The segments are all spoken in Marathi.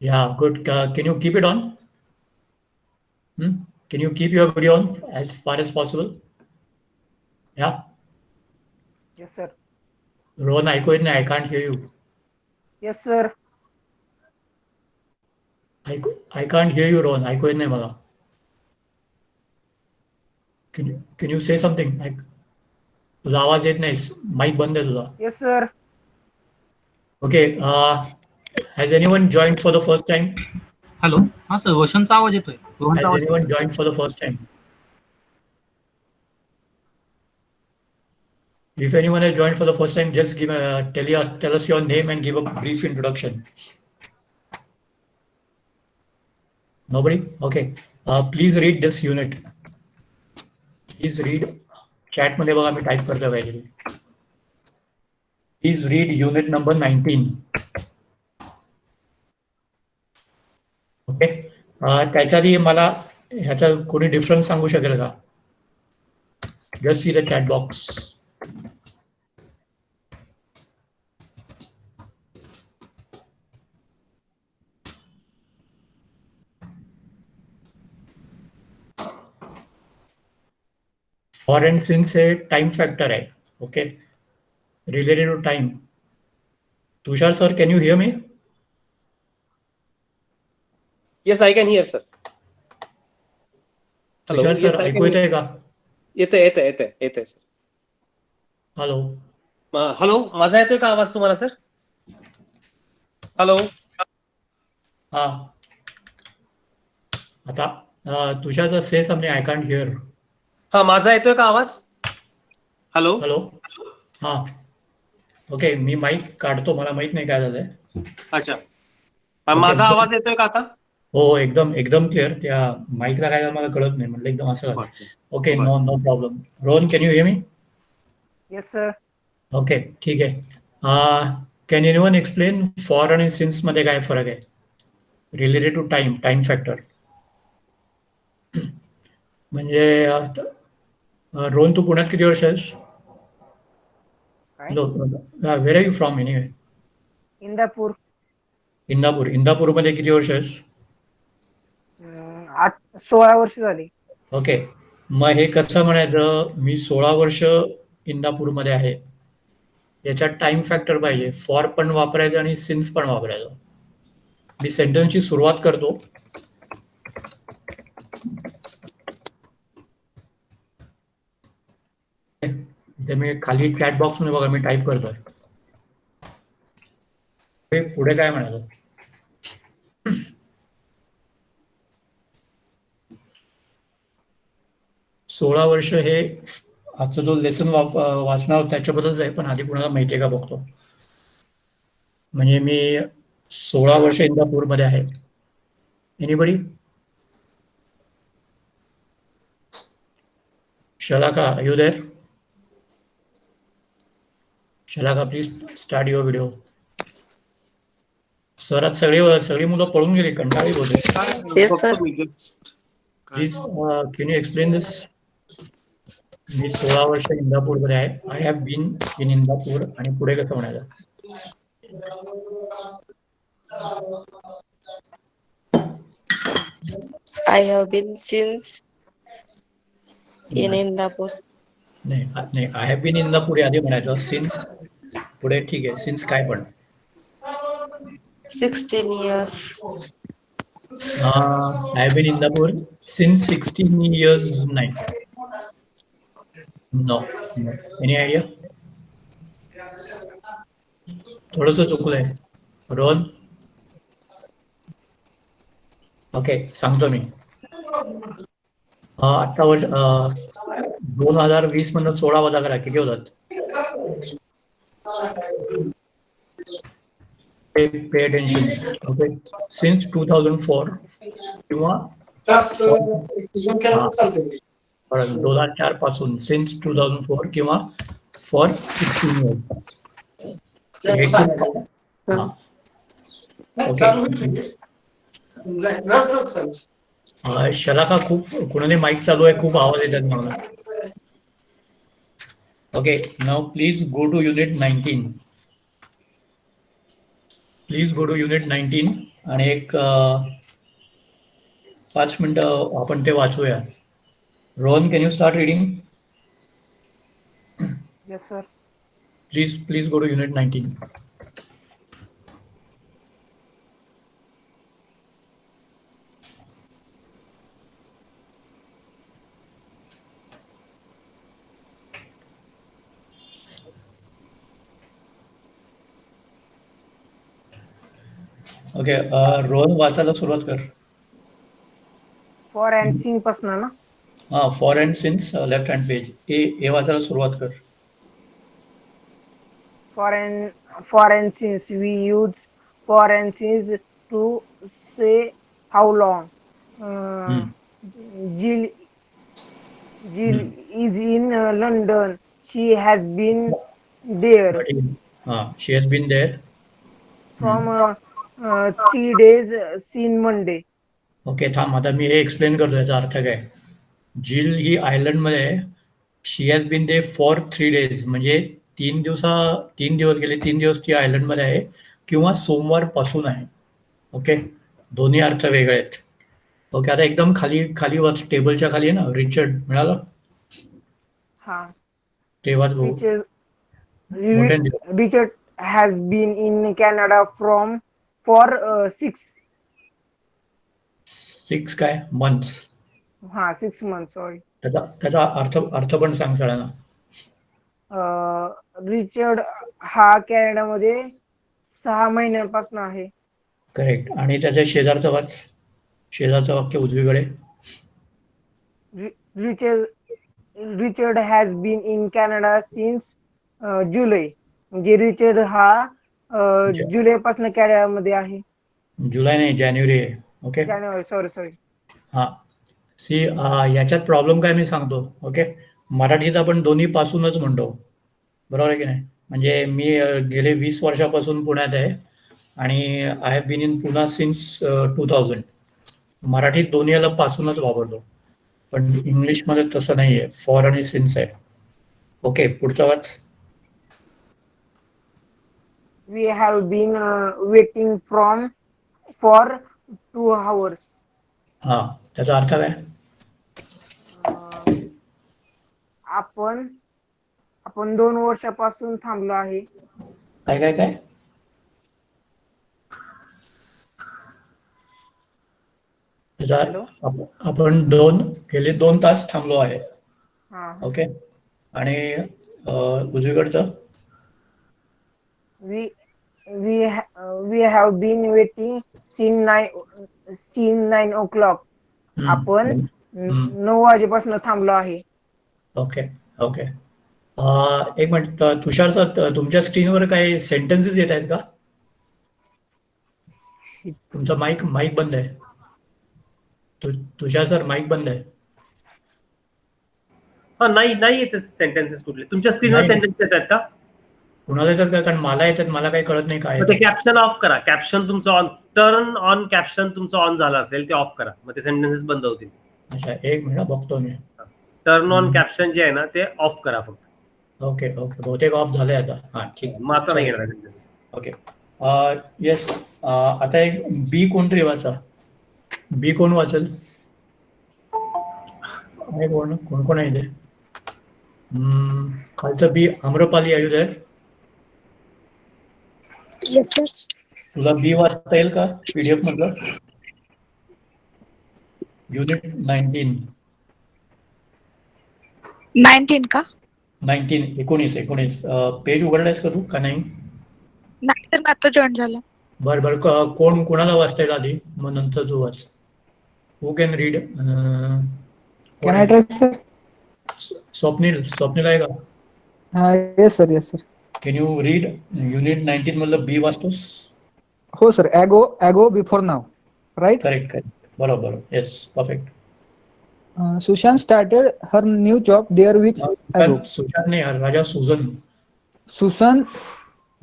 Yeah, good. Can you keep it on? Hmm? Can you keep your video on as far as possible? Yeah. Yes, sir. Rohan ऐकू येत नाही. I can't hear you. Yes, sir. I can't hear you, Rohan. ऐकू येत नाही मला. Can you say something? तुझा आवाज येत नाही. माईक बंद आहे तुझा. Yes, sir. Okay. Has anyone joined for the first time? Hello, हा सर, रोशनचा आवाज येतोय. रोहनचा Has आवाज anyone joined for the first time? If anyone has joined for the first time, just tell us your name and give a brief introduction. Nobody? Okay. Please read this unit. Please read. Chat मध्ये बघा मी टाईप करतो काहीतरी. Please read unit number 19. Okay. त्याच्याआधी मला ह्याचा कोणी डिफरन्स सांगू शकेल का? Just see the chat box. For and since हे टाइम फॅक्टर आहे. Okay. Related to time. Tushar sir, can you hear me? Yes, I can hear, sir. Hello. Tushar Yes, sir I ऐकू can. येतंय का? येते, sir. हॅलो. हॅलो, माझा येतोय का आवाज तुम्हाला, सर? हॅलो. हा. आता Tushar say something. I can't hear. हा, माझा येतोय का आवाज? हॅलो. हॅलो. हा. ओके, मी माईक काढतो. मला माहित नाही काय झालंय. अच्छा. माझा आवाज येतोय का आता? हो, एकदम क्लिअर. त्या माईकला काय मला कळत नाही. म्हटलं एकदम असं झालं. Okay, no problem. Rohan, can you hear me? Yes, sir. Okay, ठीक आहे. कॅन एनीवन एक्सप्लेन फॉर आणि सिन्स मध्ये काय फरक आहे? Related to time factor. म्हणजे रोहन, तू पुण्यात किती वर्ष आहेस? Hi. Hello. Where are you from anyway? Indapur. इंदापूरमध्ये किती वर्ष आहेस? 16 वर्ष झाली. ओके. मग हे कसं म्हणायचं? मी 16 वर्ष इंदापूरमध्ये आहे. याच्यात टाइम फॅक्टर पाहिजे. फॉर पण वापरायचं आणि सिन्स पण वापरायचं. मी सेंटेन्सची सुरुवात करतो. ते मी खाली चॅट बॉक्स मध्ये बघा, मी टाईप करतोय. पुढे काय म्हणायचं? सोळा वर्ष हे आजचा जो लेसन वाचणार त्याच्याबद्दलच आहे, पण आधी कुणाला माहिती आहे का बघतो. म्हणजे मी 16 वर्ष इंदापूरमध्ये आहे. Anybody? Shalaka, are you there? Shalaka, please start your video. Sir, आज सगळी मुलं पळून गेली. कंटाळी होते. Yes, sir. Please can you explain this? मी 16 वर्ष इंदापूरमध्ये आहे. I have been in Indapur. आणि पुढे कसं म्हणायचं? I have been since in Indapur. नाही, आय हॅव बीन इंदापूर आधी म्हणायचं. सिन्स पुढे ठीक आहे. सिन्स काय पण 16 years. I have been Indapur since 16 years. नाही. नो. Any idea? थोडंसं चुकलंय. रोहन? ओके, सांगतो मी. आता वर्ष 2020 मधून 16 वजा करा, किती होतात? Pay attention. ओके. सिन्स 2004 किंवा 2004 पासून. सिन्स 2004 किंवा फॉर 16 years. शलाका, खूप कुणाने माईक चालू आहे, खूप आवाज येतात मला. Okay, now please go to unit 19. Please go to unit 19 आणि एक 5 मिनिटं आपण ते वाचूया. Rohan, can you start reading? Yes, sir. Please go to unit 19. Okay, Rohan वाचायला सुरुवात कर. For and since पासन ना. For and since left hand page हे वाचायला सुरुवात कर. For and since we use for and since to say how long. Jill is in London. She has been there she has been there. from 3 days since Monday. Okay, थांब, आता मी हे एक्सप्लेन करतो याचा अर्थ काय. जिल ही आयर्लंडमध्ये आहे. She has been there for 3 days म्हणजे 3 दिवस गेले. 3 दिवस ती आयर्लंडमध्ये आहे किंवा सोमवारपासून आहे. ओके, दोन्ही अर्थ वेगळे आहेत. ओके, आता एकदम खाली वाच, टेबलच्या खाली आहे ना, रिचर्ड मिळालं हा. ते वाच भाऊ. मोठ्याने. Richard has been in Canada for 6 काय मंथ्स. 6 months. Sorry. त्याचा अर्थ पण सांग सगळ्यांना. रिचर्ड हा कॅनडामध्ये 6 महिन्यांपासून आहे. करेक्ट. आणि त्याच्या शेजारचं वाक्य उजवीकडे. Richard has been in Canada since July. म्हणजे रिचर्ड हा जुलैपासून कॅनडामध्ये आहे. जुलै नाही, जानेवारी आहे. ओके, जानेवारी. सॉरी. हां. सी, याच्यात प्रॉब्लेम काय मी सांगतो. ओके, मराठीत आपण दोन्ही पासूनच म्हणतो, बरोबर आहे की नाही. म्हणजे मी गेले 20 वर्षापासून पुण्यात आहे आणि I have been in Pune since 2000. मराठीत दोन्ही याला पासूनच वापरतो, पण इंग्लिशमध्ये तसं नाही आहे. फॉर आणि सिन्स आहे. ओके, पुढचा वाच. We have been waiting for 2 hours. हां, त्याचा अर्थ काय. आपण 2 वर्षापासून थांबलो आहे. काय काय काय त्याचा आपण गेले 2 तास थांबलो आहे. हा. ओके, आणि उजवीकडचं. we have been waiting since 9 o'clock. आपण 9 वाजेपासून थांबलो आहे. ओके. एक मिनिट, तुषार सर, तुमच्या स्क्रीनवर काही सेंटेन्सेस येत आहेत का? तुमचा माईक बंद आहे. तुषार सर, माईक बंद आहे. नाही येते सेंटेन्सेस कुठले तुमच्या स्क्रीनवर. नाही. सेंटेन्स येतात का? कुणाला येतात का? कारण मला येतात, मला काही कळत नाही काय. मग ते कॅप्शन ऑफ करा. कॅप्शन तुमचं ऑन, टर्न ऑन कॅप्शन तुमचं ऑन झालं असेल ते ऑफ करा, मग ते सेंटेन्सेस बंद होतील. अच्छा, एक मिनिट बघतो मी. टर्न ऑन कॅप्शन जे आहे ना ते ऑफ करा फक्त. ओके, बहुतेक ऑफ झालंय आता. हां, ठीक आहे. मग आता नाही येणार sentences. Okay, yes. आता एक बी कोणतरी वाचा. बी कोण वाचेल? कोण आहे ते? खालचं बी. आम्रपाली, आयु देअर? Yes, sir. तुला बी वाचता येईल का PDF मधलं? युनिट 19. 19 का? 19 पेज उघडलायस का तू का नाही? नाही तर मी आता जॉईन झालं. बरं, कोणाला वाचता येईल आधी, मग नंतर तू वाच. Who can read? Can I try, sir? Swapnil आहे का? Yes, sir. Can you read unit 19 मधलं बी वाचतोस? हो sir. Ago before now, right? Correct. बरोबर. Yes, perfect. Sushan started her new job there weeks ago. Sushant नाही यार, राजा. Susan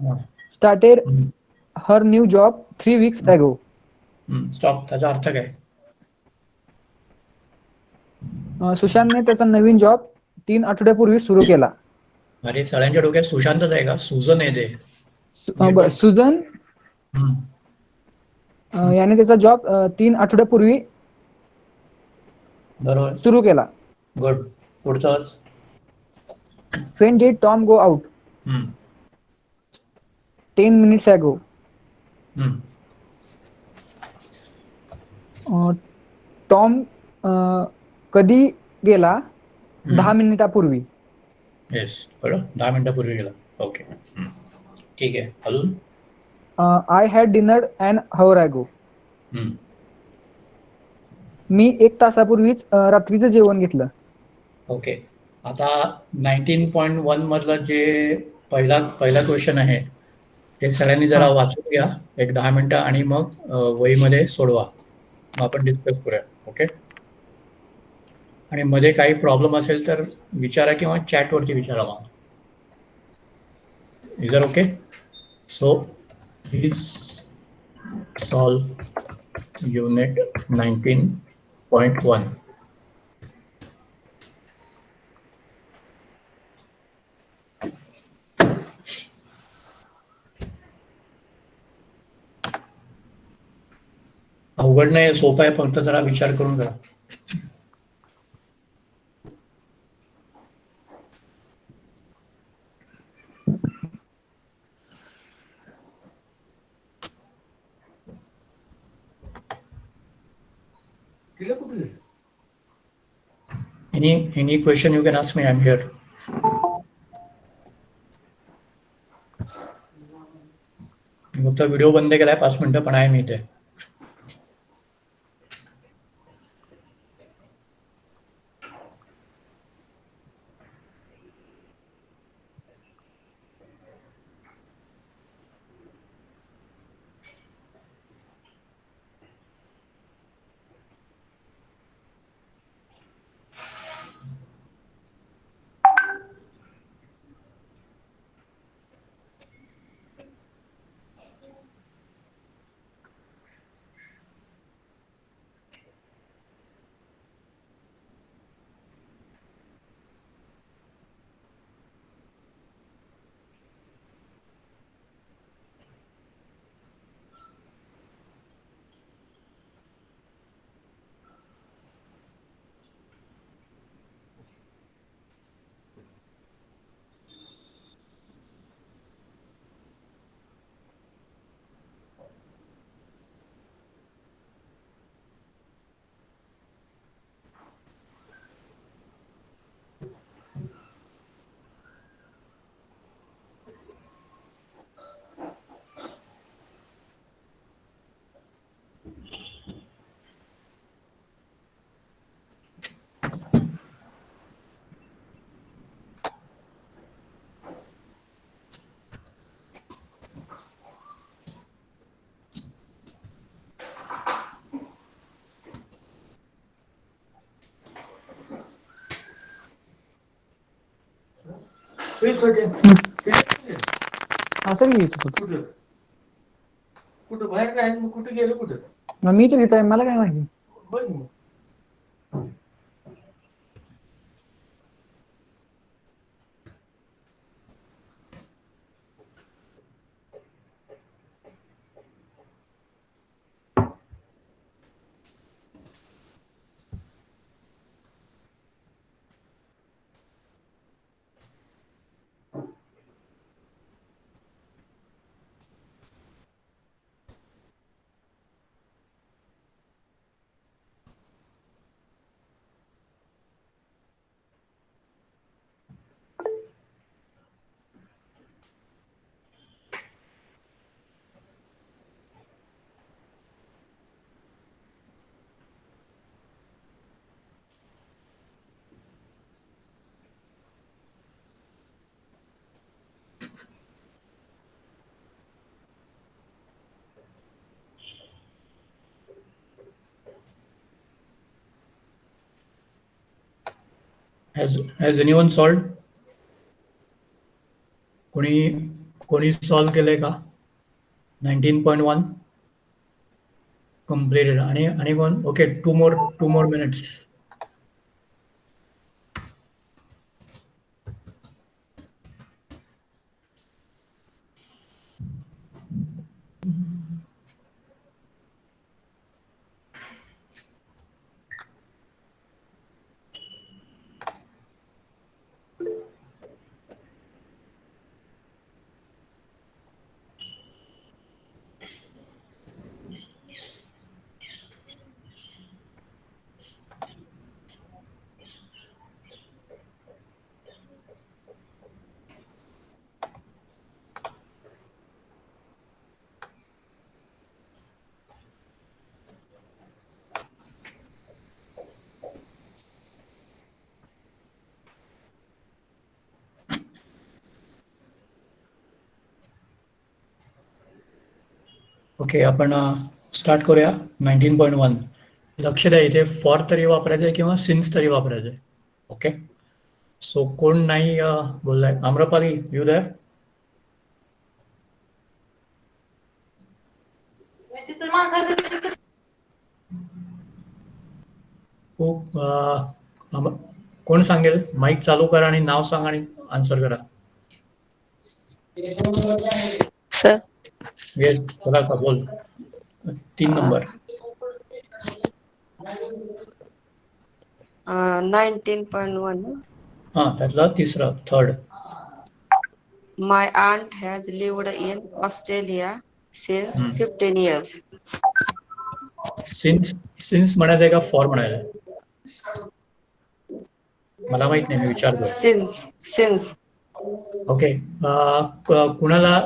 हां. started her new job 3 weeks ago. Stop. त्याचा अर्थ काय? सुशांतने त्याचा नवीन जॉब 3 आठवड्यापूर्वी सुरू केला. अरे, सगळ्यांच्या डोक्यात सुशांतच आहे का? सुजन आहे ते. सुजन याने त्याचा जॉब 3 आठवड्यापूर्वी बरोबर. सुरू केला. गुड. पुढचाच. When did Tom go out? 10 minutes ago. Tom कधी गेला? 10 मिनिटापूर्वी. येस, बरं. 10 मिनिटापूर्वी गेला. ओके. ठीक आहे. अजून? I had dinner an hour ago. मी 1 तासापूर्वीच रात्रीचं जेवण घेतलं. ओके. आता 19.1 मधलं जे पहिला क्वेश्चन आहे ते सगळ्यांनी जरा वाचून घ्या एक 10 मिनिटं आणि मग वहीमध्ये सोडवा. मग आपण डिस्कस करूया. ओके. आणि मध्ये काही प्रॉब्लेम असेल तर विचारा किंवा चॅटवरती विचारा मला. Is are okay? So please solve unit 19.1. अवघड नाही, सोपं आहे, फक्त जरा विचार करून करा. Any question you can ask me, I'm here. फक्त व्हिडिओ बंद केलाय 5 मिनिटं, पण आहे मी इथे. असं घ्यायचं कुठं बाहेर काय कुठे गेलं कुठं मी तर इथं आहे मला काय माहिती. Has anyone solved? कोणी सॉल्व केलंय का? 19.1 completed. Anyone? Okay, two more minutes. Okay, आपण स्टार्ट करूया. 19.1. लक्ष द्या, इथे फॉर तरी वापरायचं आहे किंवा सिन्स तरी वापरायचं आहे. ओके, सो कोण नाही बोललाय? Amrapali, you there? कोण सांगेल? माईक चालू करा आणि नाव सांगा आणि आन्सर करा. सर येस, चला का बोल. 3 नंबर. 19.1 हा, त्यातला तिसरा, third. My aunt has lived in Australia since 15 years. Since म्हणायचंय का फॉर म्हणायचंय? मला माहित नाही, मी विचारतो. Since ओके, कुणाला?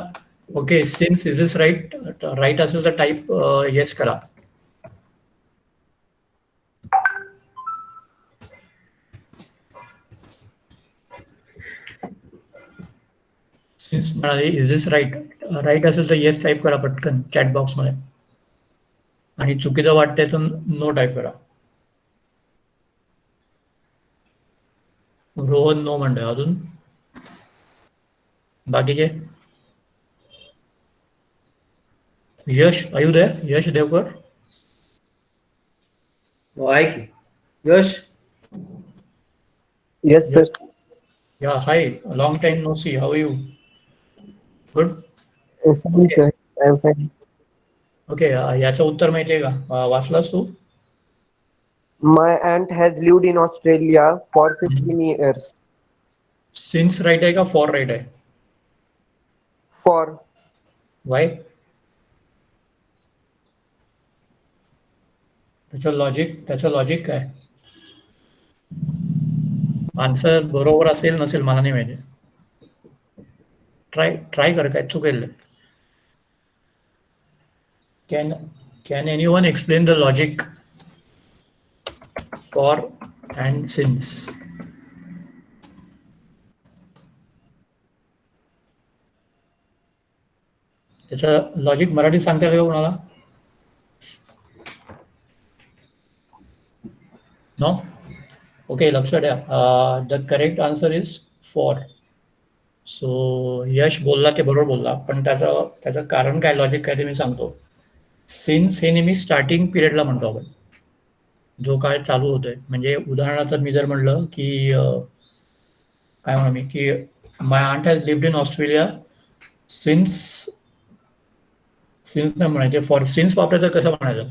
Okay, since is is right असेल तर टाईप येस करा. सिन्स म्हणाले इज इज राईट असेल तर येस टाईप करा पटकन चॅट बॉक्समध्ये, आणि चुकीचं वाटतंय तर नो टाईप करा. रोहन नो म्हणतोय. अजून बाकीचे? यश, आयु देअर? यश देवकर? आहे की यश? Yes sir. Yeah, hi, long time no see, how you? Good. I am fine. Okay, याचं उत्तर माहितीये का? वाचलास तू? My aunt has lived in Australia for 15 years. Since right आहे का फॉर राईट आहे? For why? त्याचं लॉजिक काय? आन्सर बरोबर असेल नसेल मला नाही माहिती. ट्राय कर, काय चुकेल? Can anyone explain the logic for and since? त्याचं लॉजिक मराठी सांगता का कोणाला? नो? ओके, लक्ष द्या. The correct answer is for. So Yash बोलला ते बरोबर बोलला, पण त्याचं कारण काय, लॉजिक काय ते मी सांगतो. सिन्स हे नेहमी स्टार्टिंग पिरियडला म्हणतो आपण, जो काय चालू होतोय. म्हणजे उदाहरणार्थ मी जर म्हणलं की काय म्हणू मी की my aunt has lived in Australia since नाही म्हणायचे, फॉर सिन्स वापरायचं कसं म्हणायचं?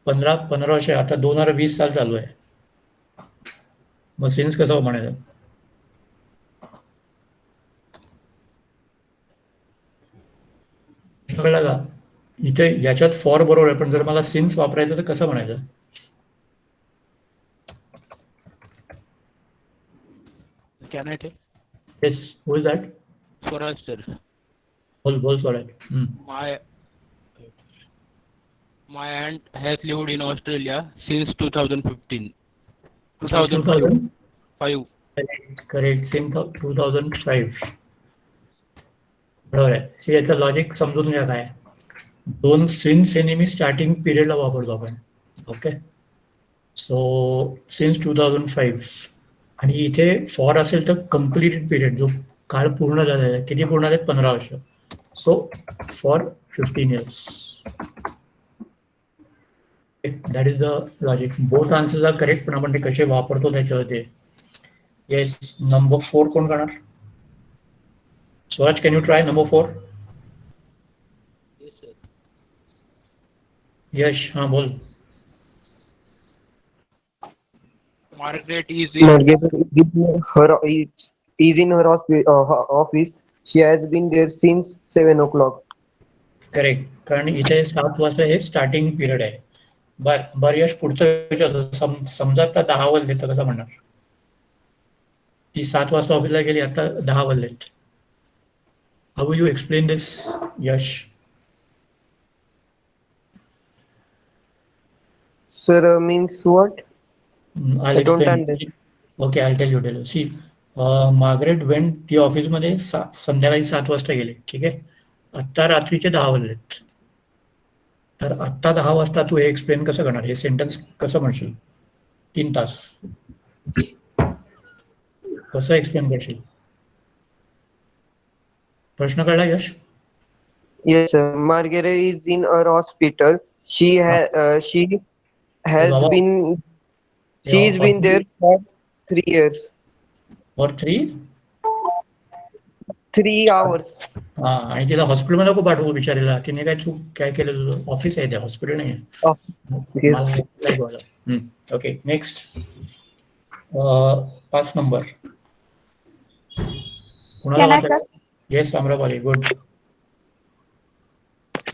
15 वर्ष, आता 2020 साल चालू आहे, मग सिन्स कसं म्हणायचं? कळलं का? इथे याच्यात फॉर बरोबर आहे, पण जर मला सिन्स वापरायचं तर कसं म्हणायचं? Can I take? Yes, who is that? Swaraj sir. बोल Swaraj. My aunt has lived in Australia since 2015. 2005. Correct, since 2005. बरोबर आहे. सी, याचं लॉजिक समजून घ्या काय. 2 सिन्स हे नेहमी स्टार्टिंग पिरियडला वापरतो आपण. ओके, सो सिन्स 2005, आणि इथे फॉर असेल तर कम्प्लीटेड पिरियड, जो काळ पूर्ण झालेला आहे. किती पूर्ण झाले? 15 वर्ष. So for 15 years. That is the logic. Both answers are correct, पण आपण ते कसे वापरतो त्याच्यावरती. येस, नंबर 4 कोण करणार? Swaraj, can you try number 4? Yes sir. यश, हा बोल. Margaret is in Margaret is in her office. She has been there since 7 o'clock. Correct, कारण इथे 7 वाजता हे स्टार्टिंग पिरियड आहे. बर यश, पुढचं विचारतो. समजा आता 10 वाजले तर कसं म्हणणार? ती 7 वाजता ऑफिसला गेली, आता 10 वाजलेत. How will you explain this, Yash? Sir, means what? I'll I don't explain. understand. Okay, I'll tell you. See, Margaret went, ती ऑफिसमध्ये संध्याकाळी 7 वाजता गेली, ठीक आहे. आत्ता रात्रीचे 10 वाजलेत. तर आत्ता 10 वाजता तू हे एक्सप्लेन कसं करणार? हे सेंटेन्स कसं म्हणशील? 3 तास कसं एक्सप्लेन करशील? प्रश्न कळला यश? Yes, sir. Margaret is in a hospital. She has Baba. been she's been there for 3 years. For 3 hours. हा, आणि तिला हॉस्पिटलमध्ये नको पाठवू बिचारीला. तिने काय चूक काय केलं? तुझं ऑफिस आहे, ते हॉस्पिटल नाही आहे. Oh, yes. Okay, next 5 number. Can I, sir? Yes Amrapali, good.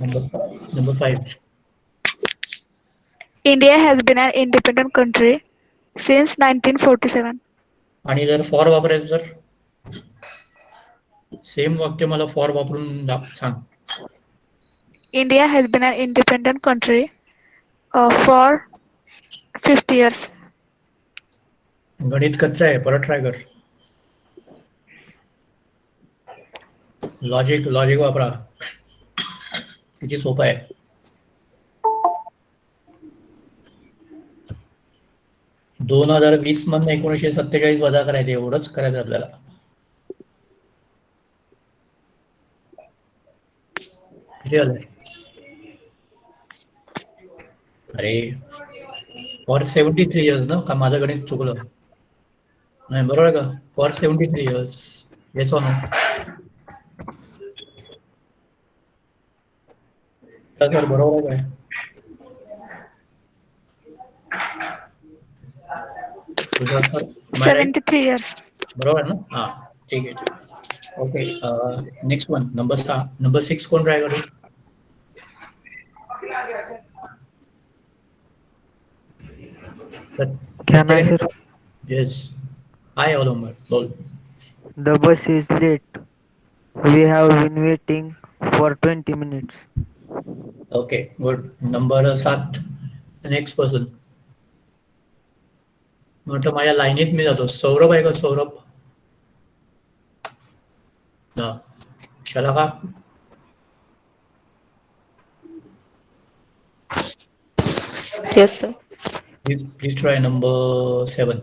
Number 5. India has been an independent country since 1947. आणि जर फॉर वापरायचं तर सेम वाक्य मला फॉर वापरून सांग. India has been an independent country for 50 years. गणित कच्चं आहे, परत ट्राय कर. लॉजिक वापरा, किती सोपं आहे. - 2020 मधनं 1947 वजा करायचे, एवढंच करायचं आपल्याला. किती झालंय? अरे फॉर 73 इयर्स ना? का माझं गणित चुकलं? नाही, बरोबर आहे का? For 73 years. Yes or no? Sir बरोबर आहे काय? तुझं सर 73 years. बरोबर आहे ना? हा, ठीक आहे. ओके, नेक्स्ट वन, नंबर 6 कोण ट्राय करू? Can I, sir? येस, हाय अवलंबर, बोल. The bus is late. We have been waiting for 20 minutes. Okay, good. Number 7, next person. म्हटलं माझ्या लाईनीत मी जातो. सौरभ आहे का? सौरभ? हा, चला का? Yes, sir. Please try number 7.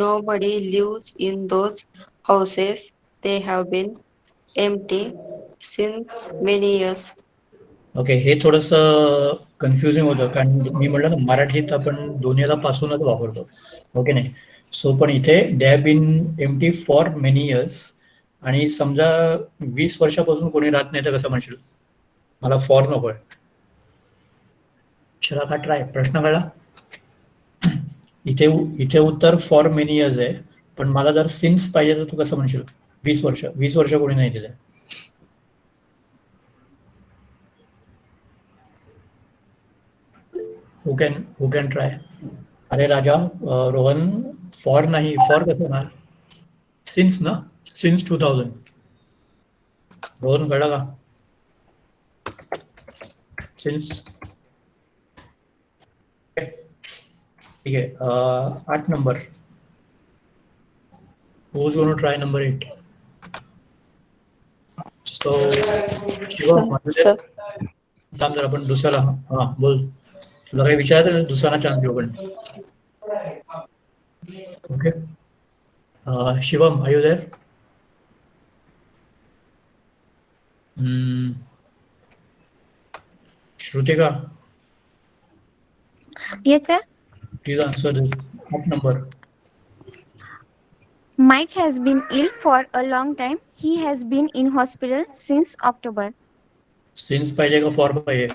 Nobody lives in those houses. They have been empty since many years. Okay, हे थोडंसं कन्फ्युजिंग होतं, कारण मी म्हटलं ना मराठीत आपण दोन्हीला पासूनच वापरतो, ओके नाही? सो पण इथे they have been empty for many years, आणि समजा 20 वर्षापासून कोणी राहत नाही तर कसं म्हणशील? मला फॉर नकोय. चला का ट्राय. प्रश्न कळला? इथे उत्तर फॉर मेनी इयर्स आहे, पण मला जर सिन्स पाहिजे तर तू कसं म्हणशील? 20 वर्ष कोणी नाही दिले. Who can try? अरे राजा, रोहन, फॉर नाही, फॉर कसं ना? सिन्स ना? सिन्स 2000. रोहन कळलं का? सिन्स. ठीक आहे, 8 number. Who's going to try number 8? So Sir. थांब जरा, आपण दुसऱ्याला. हा, बोल. तुला काही विचारायचं ना? दुसरा चान्स घेऊ पण. Okay, Shivam, are you there? Shrutika, Yes, sir. Please answer this. 8 number. Mike has been ill for a long time. He has been in hospital since October. Since पाहिजे का फॉर पाहिजे?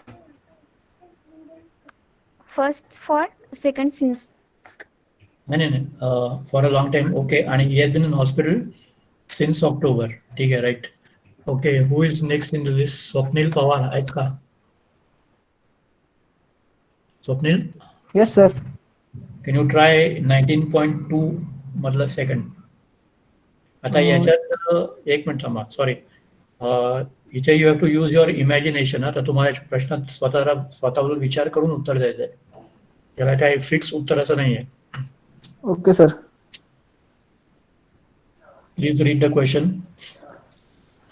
First for, second since. नाही, for a long time. Okay, आणि he has been in hospital since October. ठीक आहे, right. Okay, who is next in this? Swapnil Pawar आहेस का? Swapnil, Yes, sir. Can you try 19.2 मधलं सेकंड? आता याच्यात एक मिनिट थांबा, सॉरी. इथे you have to use your imagination. आता तुम्हाला प्रश्नात स्वतःवर विचार करून उत्तर द्यायचं आहे. त्याला काही फिक्स उत्तराचं नाही आहे. Okay, sir. Please read the question.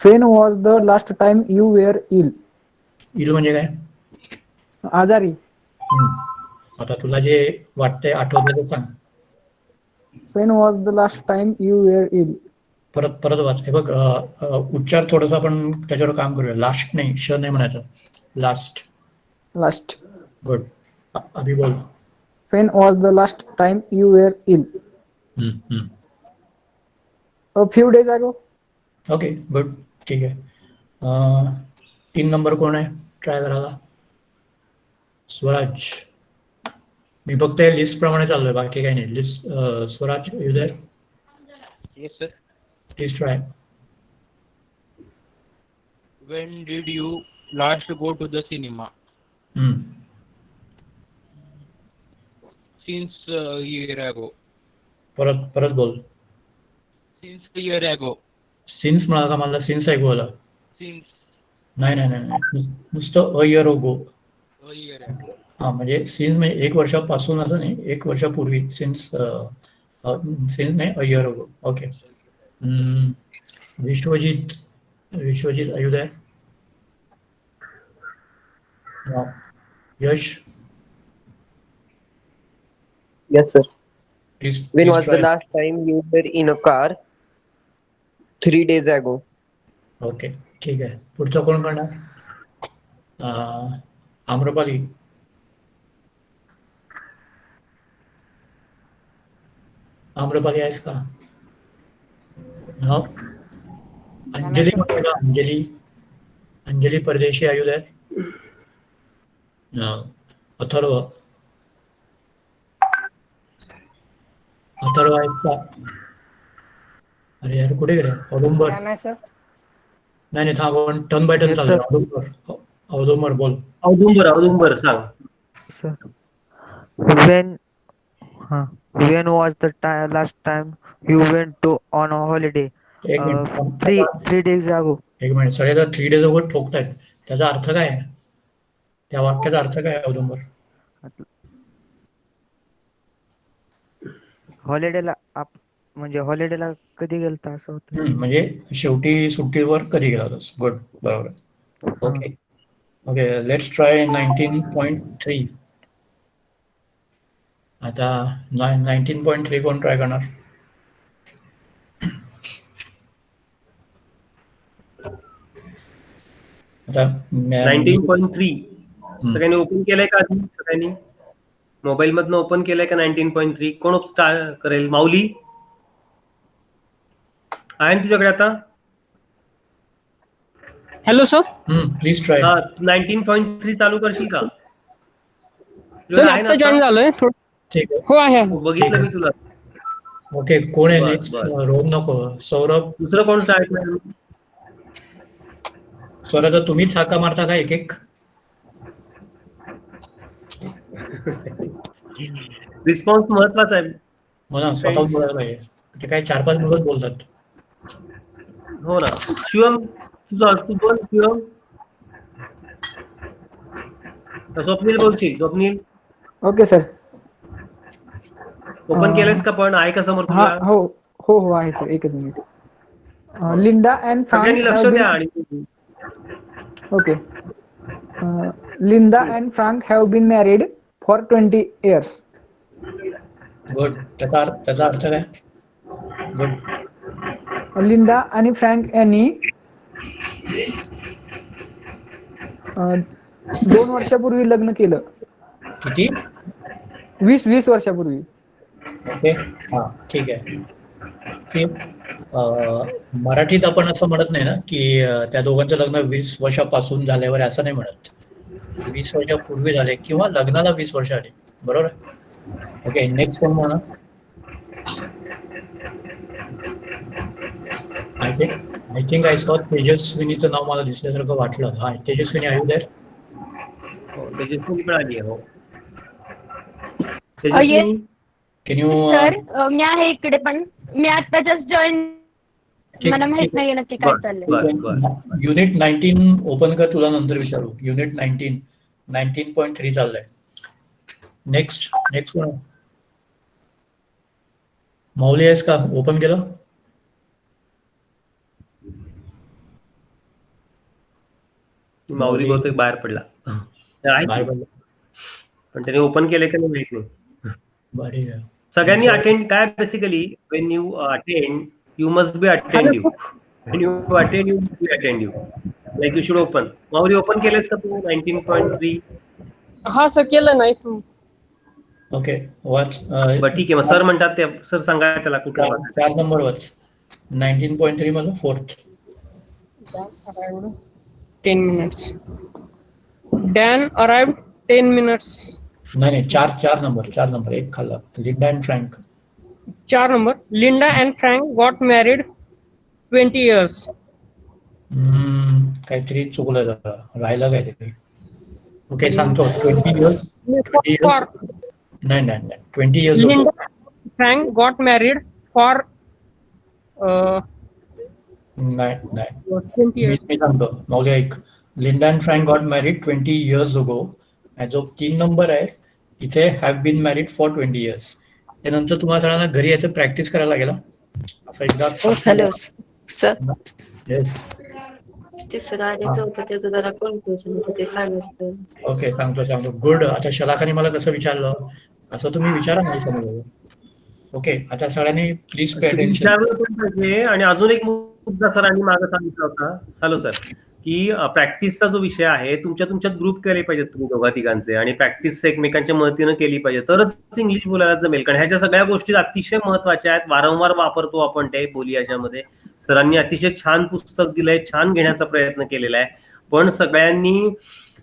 When was the last time you were ill? इल म्हणजे काय? आजारी. आता तुला जे वाटतंय आठवतं ते सांग. When was the last time you were ill? परत वाच. हे बघ उच्चार थोडासा आपण त्याच्यावर काम करूया. लास्ट नाही, श नाही म्हणायचं. लास्ट. Last. गुड. अभि बोल. When was the last time you were ill? A few days ago. Okay good. ठीक आहे. 3 नंबर कोण आहे ट्राय करायला? स्वराज. मी फक्त लिस्ट प्रमाणे चाललोय, बाकी काही नाही. List. Swaraj you there? Yes, sir. Please try. When did you last go to the cinema? Since a year ago. परत बोल. Since a year ago. Since म्हणाला का? मला सिन्स ऐकू आलं. Since नाही. नुसतं अ year go. a year ago. हा, म्हणजे सिन्स म्हणजे 1 वर्षापासून असं नाही, 1 वर्षापूर्वी. सिन्स नाही, a year go. Okay. Vishwajit are you there? Yash. Yes, sir. Please. When was the last time you were in a car? 3 days ago. Okay, ठीक आहे. पुढचं कोण करणार? आम्रपाली. आम्रपाली आहेस का? No. अंजली म्हणाला. अंजली परदेशी आयु देयर? अथर्व आहेस का? अरे यार कुठे गेले? औदुंबर. नाही सर. नाही थांब, आपण टर्न बाय टर्न चालू. औदुंबर बोल. औदुंबर सांग. Sir. When was the last time you went to on a holiday? एक मिनिट. 3 days ago. एक मिनिट. सगळे जर 3 days अगोदर ठोकतायत, त्याचा अर्थ काय आहे? त्या वाक्याचा अर्थ काय आहे औदुंबर? हॉलिडेला म्हणजे हॉलिडेला कधी गेलता असं होतं. म्हणजे शेवटी सुट्टीवर कधी गेला होतास? गुड. बरोबर. ओके. Let's try 19.3. आता 19.3 कोण ट्राय करणार? आता 19.3 सगळ्यांनी ओपन केलंय का? आधी सगळ्यांनी मोबाईल मधनं ओपन केलंय का? 19.3 कोण स्टार्ट करेल? माऊली आहे ना तुझ्याकडे आता? Hello sir. Please try. 19.3 चालू करशील का? सर आता जॉईन झालोय. ठीक आहे. हो आहे. बघितलं मी तुला. ओके. कोण आहे बर, नेक्स्ट? बर. रोहन नको. सौरभ. दुसरं कोण स्टार्ट नाही? सौरभ तुम्हीच हाका मारता का एक रिस्पॉन्स महत्वाचा आहे. मला स्वतः बोलायला पाहिजे. ते काय 4-5 मुलं बोलतात. हो ना. शिवम तू बोल. शिवम. स्वप्नील बोलशील? Swapnil okay sir. ओपन केलंस का? पण आहे का समोर हा. तुला? हो आहे सर. एकच मिनिट. लिंडा अँड सगळ्यांनी लक्ष द्या. आणि okay. Linda and Frank have been married for 20 years. Good. त्याचा अर्थ काय? गुड. लिंडा आणि फ्रँक यांनी 2 वर्षापूर्वी लग्न केलं. किती? 20 वर्षापूर्वी. ओके. हा, ठीक आहे. मराठीत आपण असं म्हणत नाही ना की त्या दोघांचं लग्न 20 वर्षापासून झाल्यावर, असं नाही म्हणत. 20 वर्षापूर्वी झाले किंवा लग्नाला 20 वर्ष आले. बरोबर. ओके. नेक्स्ट कोण म्हणा? आय थिंक आय सॉ तेजस्विनीचं नाव मला दिसल्यासारखं वाटलं. हा, तेजस्विनी आयु देयर? तेजस्विनी पण आली आहे. हो. Tejaswini can you? सर मी आहे इकडे, पण मी आता जस्ट जॉईन. मला माहित नाहीये नक्की काय चाललंय. युनिट 19 ओपन कर. तुला नंतर विचारू. युनिट 19.3 चाललंय. नेक्स्ट कोण? माऊली आहेस का? ओपन केलं? माऊली बहुतेक बाहेर पडला. आहे बाहेर की? पडलं. पण त्याने ओपन केले का नाही माहित नाही. बरं आहे. सगळ्यांनी So- अटेंड काय basically when you attend you must be attentive. When you attend, you must be attentive. Like you should open. Mauli open केलेस का तू 19.3? हा सर केलं नाही. ओके वाच. बरं ठीक आहे. मग सर म्हणतात ते सर सांगा त्याला कुठला भाग. 4 नंबर वाच. 19.3 मधलं 4th. Arrived 10 minutes. Dan arrived 10 minutes. नाही 4 नंबर एक खाल्ला. Linda and frank. 4 number. Linda and Frank got married 20 years. काहीतरी चुकलं जरा, राहिलं काहीतरी. ओके सांगतो 20 years. 20 years. नाही 20 years Linda and Frank got married for नाही 20 years. मी सांगतो मौली ऐक. Linda and Frank got married 20 years ago. जो 3 नंबर आहे इथे have been married for 20 years. त्यानंतर तुम्हाला सगळ्यांना घरी याचं प्रॅक्टिस करायला लागेल असं एकदा. हॅलो सर, येस तिसरं आणि चौथं त्याचं जरा कन्फ्युजन होतं ते सांगायचं. ओके सांगतो गुड. आता शलाकाने मला कसं विचारलं असं तुम्ही विचारा नाही समोर. ओके आता सगळ्यांनी प्लीज पे अटेन्शन. विचारलं पण पाहिजे. आणि अजून एक मुद्दा सरांनी मागे सांगितला होता. हॅलो सर, की प्रॅक्टिसचा जो विषय आहे तुमच्यात ग्रुप केले पाहिजेत तुम्ही दोघा तिघांचे, आणि प्रॅक्टिस एकमेकांच्या मदतीनं केली पाहिजे तरच इंग्लिश बोलायला जमेल. कारण ह्याच्या सगळ्या गोष्टी अतिशय महत्वाच्या आहेत. वारंवार वापरतो आपण ते बोली याच्यामध्ये. सरांनी अतिशय छान पुस्तक दिलंय, छान घेण्याचा प्रयत्न केलेला आहे. पण सगळ्यांनी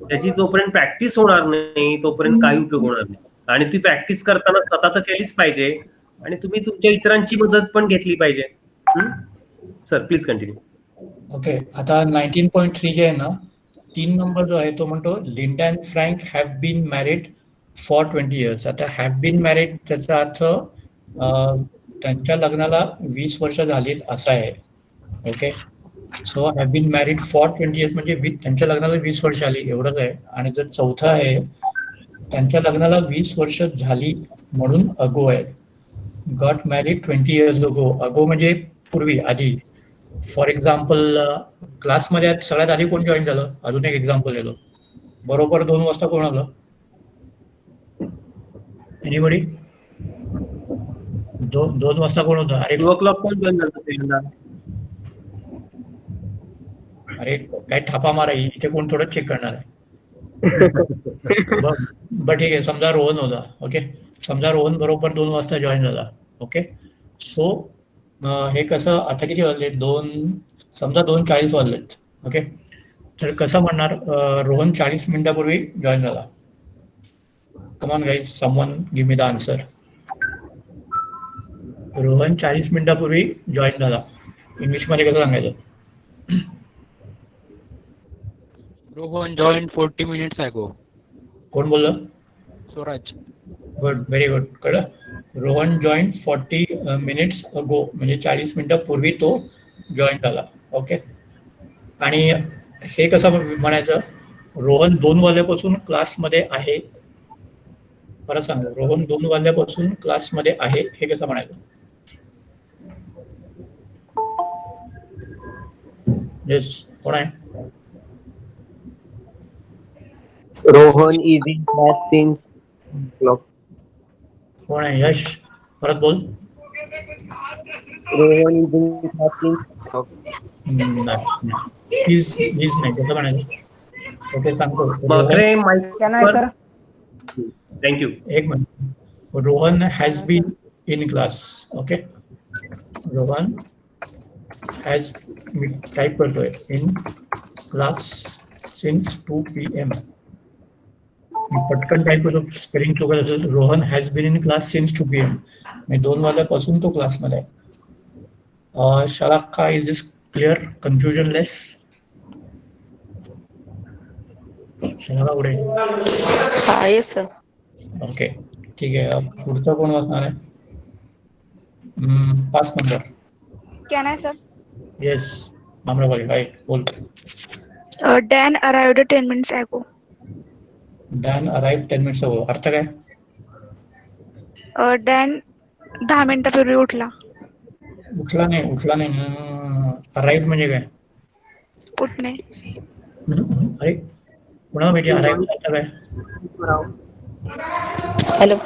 त्याची जोपर्यंत प्रॅक्टिस होणार नाही तोपर्यंत काही उपयोग होणार नाही. आणि ती प्रॅक्टिस करताना स्वतः तर केलीच पाहिजे आणि तुम्ही तुमच्या इतरांची मदत पण घेतली पाहिजे. Sir please continue. ओके आता 19.3 जे आहे ना 3 नंबर जो आहे तो म्हणतो Linda and Frank have been married for 20 years. आता हॅव बीन मॅरिड त्याचा अर्थ त्यांच्या लग्नाला 20 वर्ष झालीत असं आहे. Okay so have been married for 20 years म्हणजे त्यांच्या लग्नाला 20 वर्ष आली एवढंच आहे. आणि जर चौथं आहे त्यांच्या लग्नाला 20 वर्ष झाली म्हणून अगो आहे. Got married 20 years ago. अगो म्हणजे पूर्वी आधी. फॉर एक्झाम्पल क्लासमध्ये सगळ्यात आधी कोण जॉईन झालं. अजून एक एक्झाम्पल देतो. बरोबर 2 वाजता कोण आलं. एनीबडी 2 वाजता कोण होतं. अरे 2 o'clock कोण जॉईन झालं. अरे काय थापा मारा इथे कोण थोडं चेक करणार आहे. बरं ठीक आहे. समजा रोहन होता. ओके समजा रोहन बरोबर 2 वाजता जॉईन झाला. ओके सो हे कसं आता किती वाजले 2 समजा 2:40 वाजलेत. ओके तर कसं म्हणणार रोहन 40 मिनिटापूर्वी जॉईन झाला. Come on guys someone give me the answer. Rohan 40 मिनिटापूर्वी जॉईन झाला. इंग्लिशमध्ये कसं सांगायचं. Rohan joined 40 minutes ago. कोण बोललं. Swaraj. गुड व्हेरी गुड कळलं. रोहन जॉईन 40 minutes अगो म्हणजे 40 मिनिटापूर्वी तो जॉईन झाला. ओके आणि हे कसं म्हणायचं. रोहन 2 वाजल्यापासून क्लासमध्ये आहे. परत सांग रोहन 2 वाजल्यापासून क्लासमध्ये आहे हे कसं म्हणायचं. येस कोण आहे. Rohan is in class since o'clock. कोण आहे. यश परत बोल. Rohan is in class since o'clock. नाही कसं म्हणायचं. ओके सांगतो. Can I, sir? थँक्यू. एक minute. Rohan has been in class. Okay Rohan has me type करतोय इन क्लास सिन्स 2 PM. मी पटकन टाईप करतो. स्पेलिंग चुकत असेल. Rohan has been in class since 2 PM म्हणजे 2 वाजल्यापासून तो क्लासमध्ये आहे. शलाका इज दिस क्लिअर कन्फ्युजन लेस. शलाका पुढे. हा येस सर. ओके ठीक आहे. पुढचं कोण वाचणार आहे. 5 number. Can I, sir? Yes Amrapali hi बोल. Dan arrived 10 minutes ago. Dan arrive 10 minutes ago. अर्थ काय. Dan 10 मिनिटापूर्वी उठला. उठला नाही. अराईव्ह म्हणजे काय. उठणे. अरे पुन्हा भेटी अराईव्ह झाला काय? हॅलो.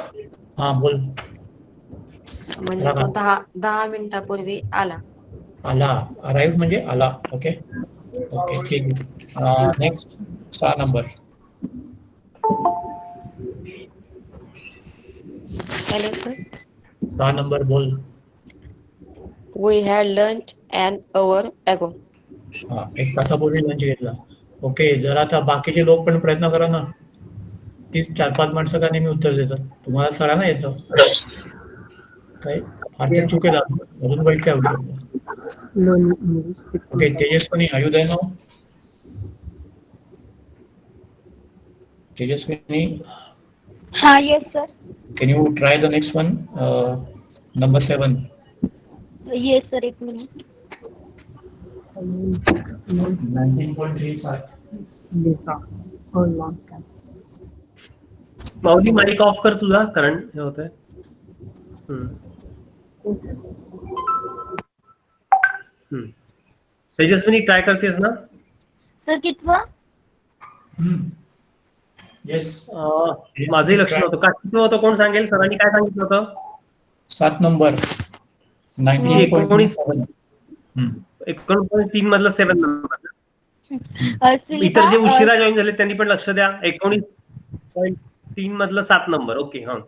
हा बोल. म्हणजे तो 10 मिनिटापूर्वी आला. आला. अराईव्ह म्हणजे आला. ओके ओके ठीक आहे. Next 6 number. Hello sir. 6 number बोल. We had lunch and hour ago. हा 1 तासापूर्वी लंच घेतला. ओके जर आता बाकीचे लोक पण प्रयत्न करा ना. तीच 4-5 माणसं का नेहमी उत्तर देतात? तुम्हाला सगळ्यांना येतं काय? फार तर चुकेल अजून वाईट काय होऊ शकतं? Okay Tejaswini are you there now? Tejaswini हाँ yes sir. can you try the next one? Number 7. Yes sir, एक मिनिट. 19.37. माऊली माईक ऑफ कर तुझा, कारण हे होतंय. तेजस्विनी ट्राय करतेस ना? सर कितवा? येस माझंही लक्ष नव्हतं. का किती होतं कोण सांगेल? सरांनी काय सांगितलं होतं? 7 नंबर 19.37. 19.3 मधलं 7 नंबर. इतर जे उशिरा जॉईन झाले त्यांनी पण लक्ष द्या. 19.3 मधलं 7 नंबर. ओके हा.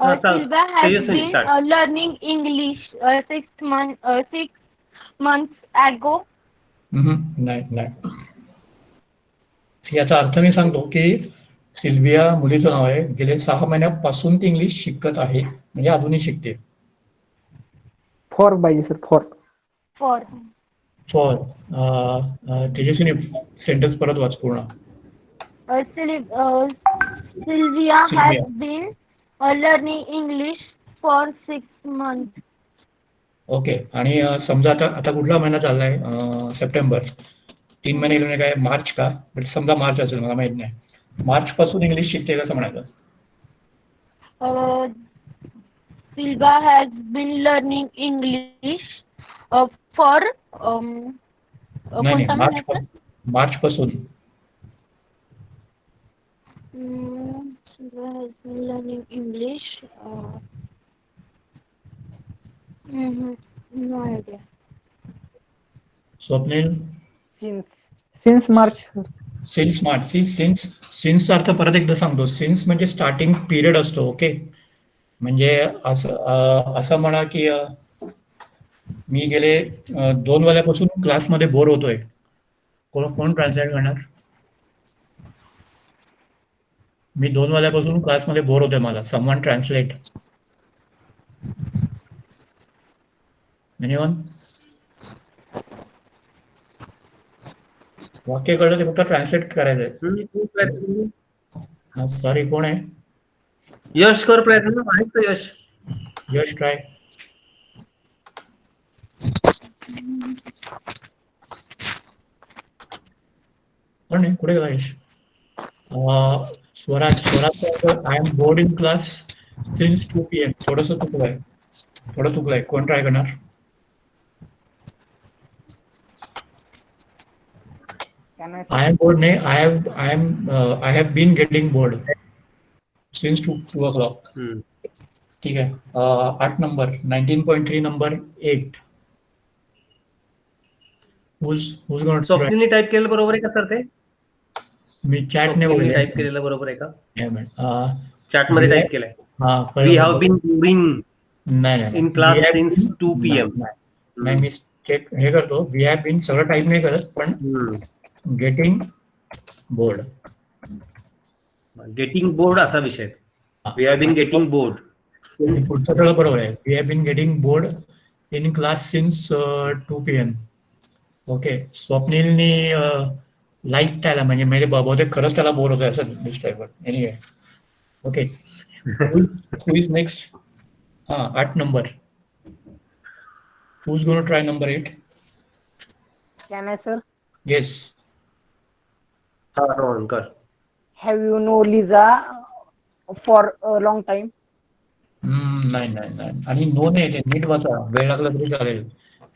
Silva has been learning English 6 months ago. नाही. याचा अर्थ मी सांगतो की सिल्विया मुलीचं नाव आहे. गेले 6 महिन्यापासून ती इंग्लिश शिकत आहे, म्हणजे अजूनही शिकते. फॉर पाहिजे सर. फॉर तेजस्विनी सेंटेन्स परत वाच पूर्ण. Sylvia has been learning English for 6 months. Okay आणि समजा आता कुठला महिना चाललाय? सप्टेंबर. 3 महिने गेले काय? मार्च का? बट समजा मार्च असेल, मला माहित नाही. मार्च पासून इंग्लिश शिकते कसं म्हणायचं? Silva has been learning English for नाही मार्च पासून. Silva has been learning English. No idea. Swapnil. Since March. Since March. सिन्सचा अर्थ परत एकदा सांगतो. सिन्स म्हणजे स्टार्टिंग पिरियड असतो. ओके म्हणजे असं म्हणा की मी गेले 2 वाजल्यापासून क्लासमध्ये बोर होतोय. कोण ट्रान्सलेट करणार? मी 2 वाजल्यापासून क्लासमध्ये बोर होतोय, मला समवन ट्रान्सलेट. एनीवन? वाक्य कळलं ते फक्त ट्रान्सलेट करायचंय. सॉरी कोण आहे? यश कर प्रयत्न. आहेत का यश? यश ट्राय. पण नाही कुठे गेला Yash? Swaraj I am bored in class since 2 PM. थोडं चुकलंय. कोण ट्राय करणार? I am bored. I have been getting bored since 2 o'clock. ठीक आहे. 8 नंबर 19.3 नंबर 8. स्वप्नीलने टाइप केलं बरोबर आहे का सर? ते मी चॅटने टाइप केलेलं बरोबर आहे का? चॅट मध्ये टाइप केलंय. We have been boring in class since 2 PM. नाही मी हे करतो. वी हॅव बीन सगळं टाइप नाही करत, पण गेटिंग बोर्ड असा विषय. We have been getting bored. पुढचं सगळं बरोबर आहे. We have been getting bored in class since 2 PM. Okay स्वप्नीलनी लाईक त्याला म्हणजे बहुतेक खरंच त्याला बोर होतोय असं दिसतंय. पण anyway okay. Who is next? 8 number. Who is going to try number 8? Can I, sir? Yes. Rohan कर. Have you known Lisa for a long time? नाही. आणि नो नाही ते नीट वाचा. वेळ लागला तरी चालेल.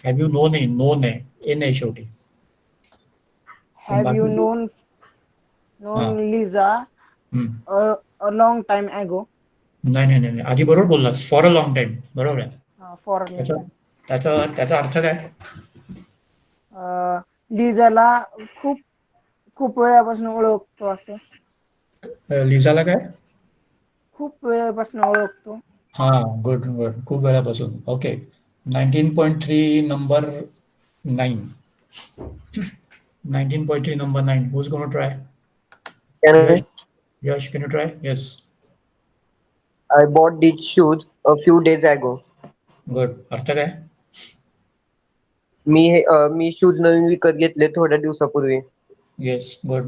हॅव यू नो नाही. ए नाही शेवटी. have you known Lisa a long time ago? नाही आधी बरोबर बोललास, फॉर अ लॉंग टाइम, बरोबर आहे. For त्याचा अर्थ काय? लिझाला खूप वेळापासून ओळखतो असं. लिझाला काय? खूप वेळापासून ओळखतो. हा, गुड गुड, खूप वेळापासून. Okay, 19.3 number 9. 19.3 number 9. Who's going to try? Yash, can you try? Yes. I bought these shoes a few days ago. Good. अर्थ काय? मी शूज नवीन विकत घेतले थोड्या दिवसापूर्वी. Yes, good.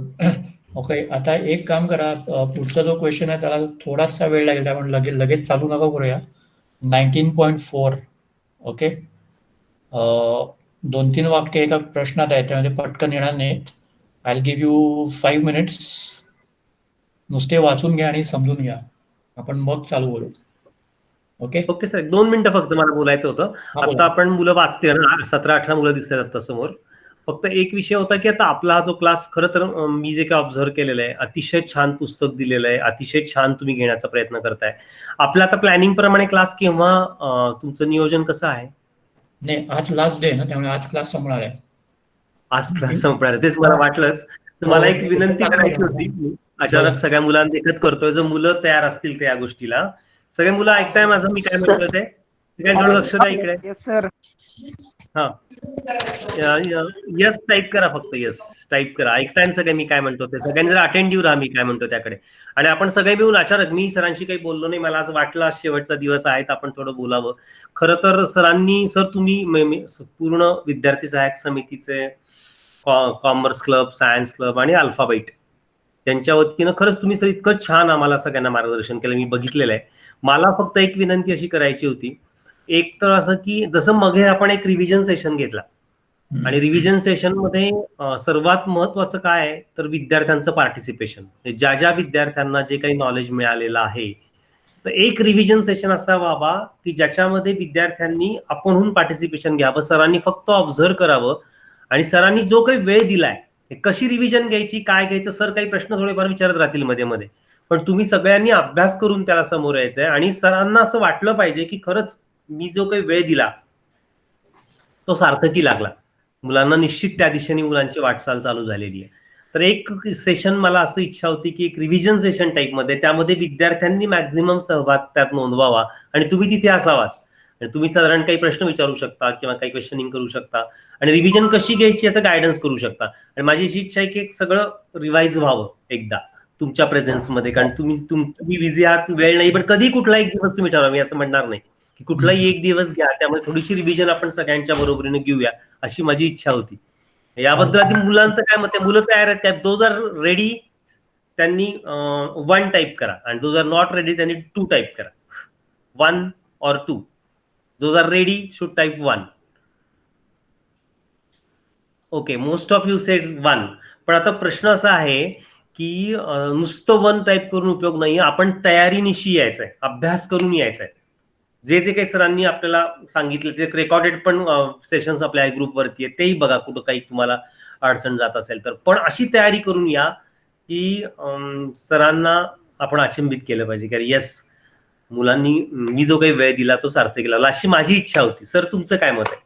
ओके, आता एक काम करा, पुढचा जो क्वेश्चन आहे त्याला थोडासा वेळ लागेल, त्यामुळे लगेच चालू नका करूया. 19.4. ओके, 2-3 वाक्य एका प्रश्नात आहे, त्यामध्ये पटकन येणार नाहीत. I will give you 5 minutes. नुसते वाचून घ्या आणि समजून घ्या, आपण मग चालू करू. ओके ओके सर, 2 मिनिटं फक्त मला बोलायचं होतं. आता आपण मुलं वाचते ना, 17-18 मुलं दिसतात आता समोर. फक्त एक विषय होता की आता आपला हा जो क्लास, खरं तर मी जे काय ऑब्झर्व केलेलं आहे, अतिशय छान पुस्तक दिलेलं आहे, अतिशय छान तुम्ही घेण्याचा प्रयत्न करताय. आपलं आता प्लॅनिंग प्रमाणे क्लास केव्हा, तुमचं नियोजन कसं आहे? नाही, आज लास्ट डे ना, त्यामुळे आज क्लास संपणार आहे. आज क्लास संपणार आहे, तेच मला वाटलंच. तर मला एक विनंती करायची होती, अचानक सगळ्या मुलांना एकच करतोय, जर मुलं तयार असतील तर या गोष्टीला. सगळे मुलं ऐकताय माझं, मी काय म्हणतोय ते? थोडं लक्ष द्या इकडे. हा, यस टाईप करा, फक्त यस टाईप करा. ऐकताय सगळे मी काय म्हणतो ते? सगळ्यांनी जर अटेंटिव्ह राहा मी काय म्हणतो त्याकडे. आणि आपण सगळे मिळून, अचानक मी सरांशी काही बोललो नाही, मला आज वाटलं आज शेवटचा दिवस आहे आपण थोडं बोलावं. खरं तर सरांनी, सर तुम्ही पूर्ण विद्यार्थी सहाय्यक समितीचे, कॉमर्स क्लब, सायन्स क्लब आणि अल्फाबाईट यांच्या वतीनं खरंच तुम्ही सर इतकं छान आम्हाला सगळ्यांना मार्गदर्शन केलं, मी बघितलेलं आहे. मला फक्त एक विनंती अशी करायची होती, एक तर असं की जसं मग आपण एक रिव्हिजन सेशन घेतला आणि रिव्हिजन सेशन मध्ये सर्वात महत्वाचं काय आहे तर विद्यार्थ्यांचं पार्टिसिपेशन. ज्या विद्यार्थ्यांना जे काही नॉलेज मिळालेलं आहे, तर एक रिव्हिजन सेशन असा व्हावा की ज्याच्यामध्ये विद्यार्थ्यांनी आपणहून पार्टिसिपेशन घ्यावं, सरांनी फक्त ऑब्झर्व करावं आणि सरांनी जो काही वेळ दिलाय, कशी रिव्हिजन घ्यायची, काय घ्यायचं, सर काही प्रश्न थोडेफार विचारत राहतील मध्ये मध्ये, पण तुम्ही सगळ्यांनी अभ्यास करून त्याला समोर यायचंय आणि सरांना असं वाटलं पाहिजे की खरंच मी जो काही वेळ दिला तो सार्थकी लागला. मुलांना निश्चित त्या दिशेने मुलांची वाटचाल चालू झालेली आहे. तर एक सेशन मला असं इच्छा होती की एक रिव्हिजन सेशन टाईप मध्ये, त्यामध्ये विद्यार्थ्यांनी मॅक्झिमम सहभाग त्यात नोंदवावा आणि तुम्ही तिथे असावात. आणि तुम्ही साधारण काही प्रश्न विचारू शकता किंवा काही क्वेश्चनिंग करू शकता आणि रिव्हिजन कशी घ्यायची याचं गायडन्स करू शकता. आणि माझी अशी इच्छा आहे की एक सगळं रिवाइज व्हावं एकदा तुमच्या प्रेझेन्समध्ये, कारण तुम्ही बिझी आहात, वेळ नाही, पण कधी कुठला एक दिवस तुम्ही ठरवा. मी असं म्हणणार नाही की कुठलाही एक दिवस घ्या, त्यामुळे थोडीशी रिव्हिजन आपण सगळ्यांच्या बरोबरीने घेऊया, अशी माझी इच्छा होती. याबद्दल आधी मुलांचं काय मत आहे? मुलं तयार आहेत, त्यात दोज आर रेडी त्यांनी 1 टाईप करा आणि दोज आर नॉट रेडी त्यांनी 2 टाईप करा. 1 or 2. Those are ready should type 1. Okay, most of you said 1. पण आता प्रश्न असा आहे की नुसतं 1 टाईप करून उपयोग नाही, आपण तयारीनिशी यायचंय, अभ्यास करून यायचंय. जे काही सरांनी आपल्याला सांगितलं ते रेकॉर्डेड पण सेशन्स आपल्या ग्रुपवरती आहेत, तेही बघा कुठं काही तुम्हाला अडचण जात असेल तर. पण अशी तयारी करून या की सरांना आपण अचंबित केलं पाहिजे की येस, मुलांनी मी जो काही वेळ दिला तो सार्थकी लागला, अशी माझी इच्छा होती. सर तुमचं काय मत आहे?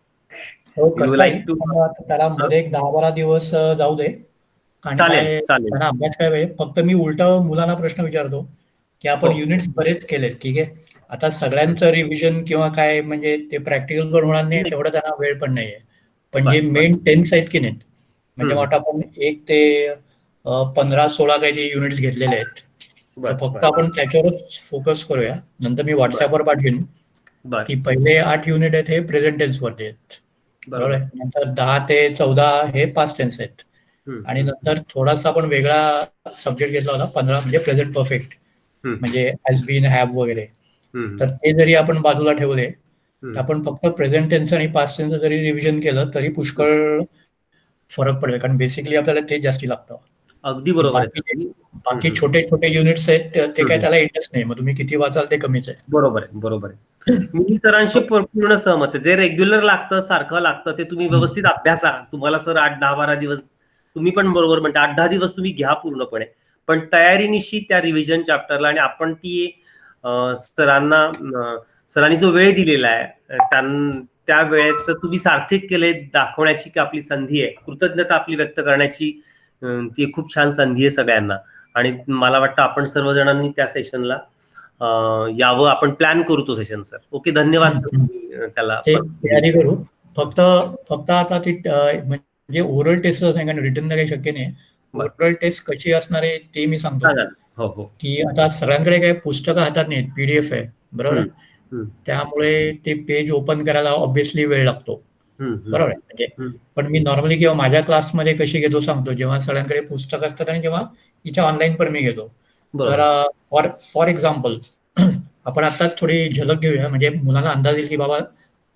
त्याला मध्ये एक 10-12 दिवस जाऊ दे. चालेल. अभ्यास काय पाहिजे, फक्त मी उलट मुलांना प्रश्न विचारतो की आपण युनिट्स बरेच केलेत, ठीक आहे, आता सगळ्यांचं रिव्हिजन किंवा काय म्हणजे ते प्रॅक्टिकल पण होणार नाही, तेवढं त्यांना वेळ पण नाहीये. पण जे मेन टेन्स आहेत की नाहीत, म्हणजे आता आपण 1 ते 15-16 काही जे युनिट्स घेतलेले आहेत, तर फक्त आपण त्याच्यावरच फोकस करूया. नंतर मी व्हॉट्सअपवर पाठवेन की पहिले 8 युनिट आहेत हे प्रेझेंट टेन्स वरती आहेत, बरोबर आहे. नंतर 10 ते 14 हे पास्ट टेन्स आहेत आणि नंतर थोडासा आपण वेगळा सब्जेक्ट घेतला होता 15 म्हणजे प्रेझेंट परफेक्ट, म्हणजे हॅज बीन, हॅव वगैरे. तर ते जरी आपण बाजूला ठेवले तर आपण फक्त प्रेझेंट टेन्स आणि पास्ट टेन्स जरी रिव्हिजन केलं तरी पुष्कळ फरक पडेल, कारण बेसिकली आपल्याला ते जास्ती लागतं. अगदी बरोबर. बाकी छोटे छोटे युनिट्स आहेत ते काय त्याला इंटरेस्ट नाही, मग तुम्ही किती वाचाल ते कमीच आहे. बरोबर आहे. मी सरांशी पूर्ण सहमत आहे. जे रेग्युलर लागतं, सारखं लागतं, ते तुम्ही व्यवस्थित अभ्यासा. तुम्हाला सर 8-10-12 दिवस तुम्ही पण बरोबर म्हणता 8-10 दिवस तुम्ही घ्या पूर्णपणे, पण तयारीनिशी त्या रिव्हिजन चॅप्टरला, आणि आपण ती सरांनी जो वेळ दिलेला आहे त्या वेळेचं तुम्ही सार्थक केले दाखवण्याची आपली संधी आहे, कृतज्ञता आपली व्यक्त करण्याची ती खूप छान संधी आहे सगळ्यांना. आणि मला वाटतं आपण सर्वजणांनी त्या सेशनला यावं, आपण प्लॅन करू तो सेशन सर. ओके, धन्यवाद त्याला तयारी करू. फक्त आता ती म्हणजे ओरल टेस्ट सांगा, रिटर्न काही शक्य नाही. ओरल टेस्ट कशी असणार आहे ते मी सांगतो. की आता सगळ्यांकडे काही पुस्तकं हातात नाहीत, PDF आहे बरोबर, त्यामुळे ते पेज ओपन करायला ऑब्व्हियसली वेळ लागतो बरोबर आहे. म्हणजे पण मी नॉर्मली किंवा माझ्या क्लासमध्ये कशी घेतो सांगतो, जेव्हा सगळ्यांकडे पुस्तक असतात आणि जेव्हा इथे ऑनलाईन पण मी घेतो. तर फॉर एक्झाम्पल आपण आता थोडी झलक घेऊया, म्हणजे मुलांना अंदाज येईल की बाबा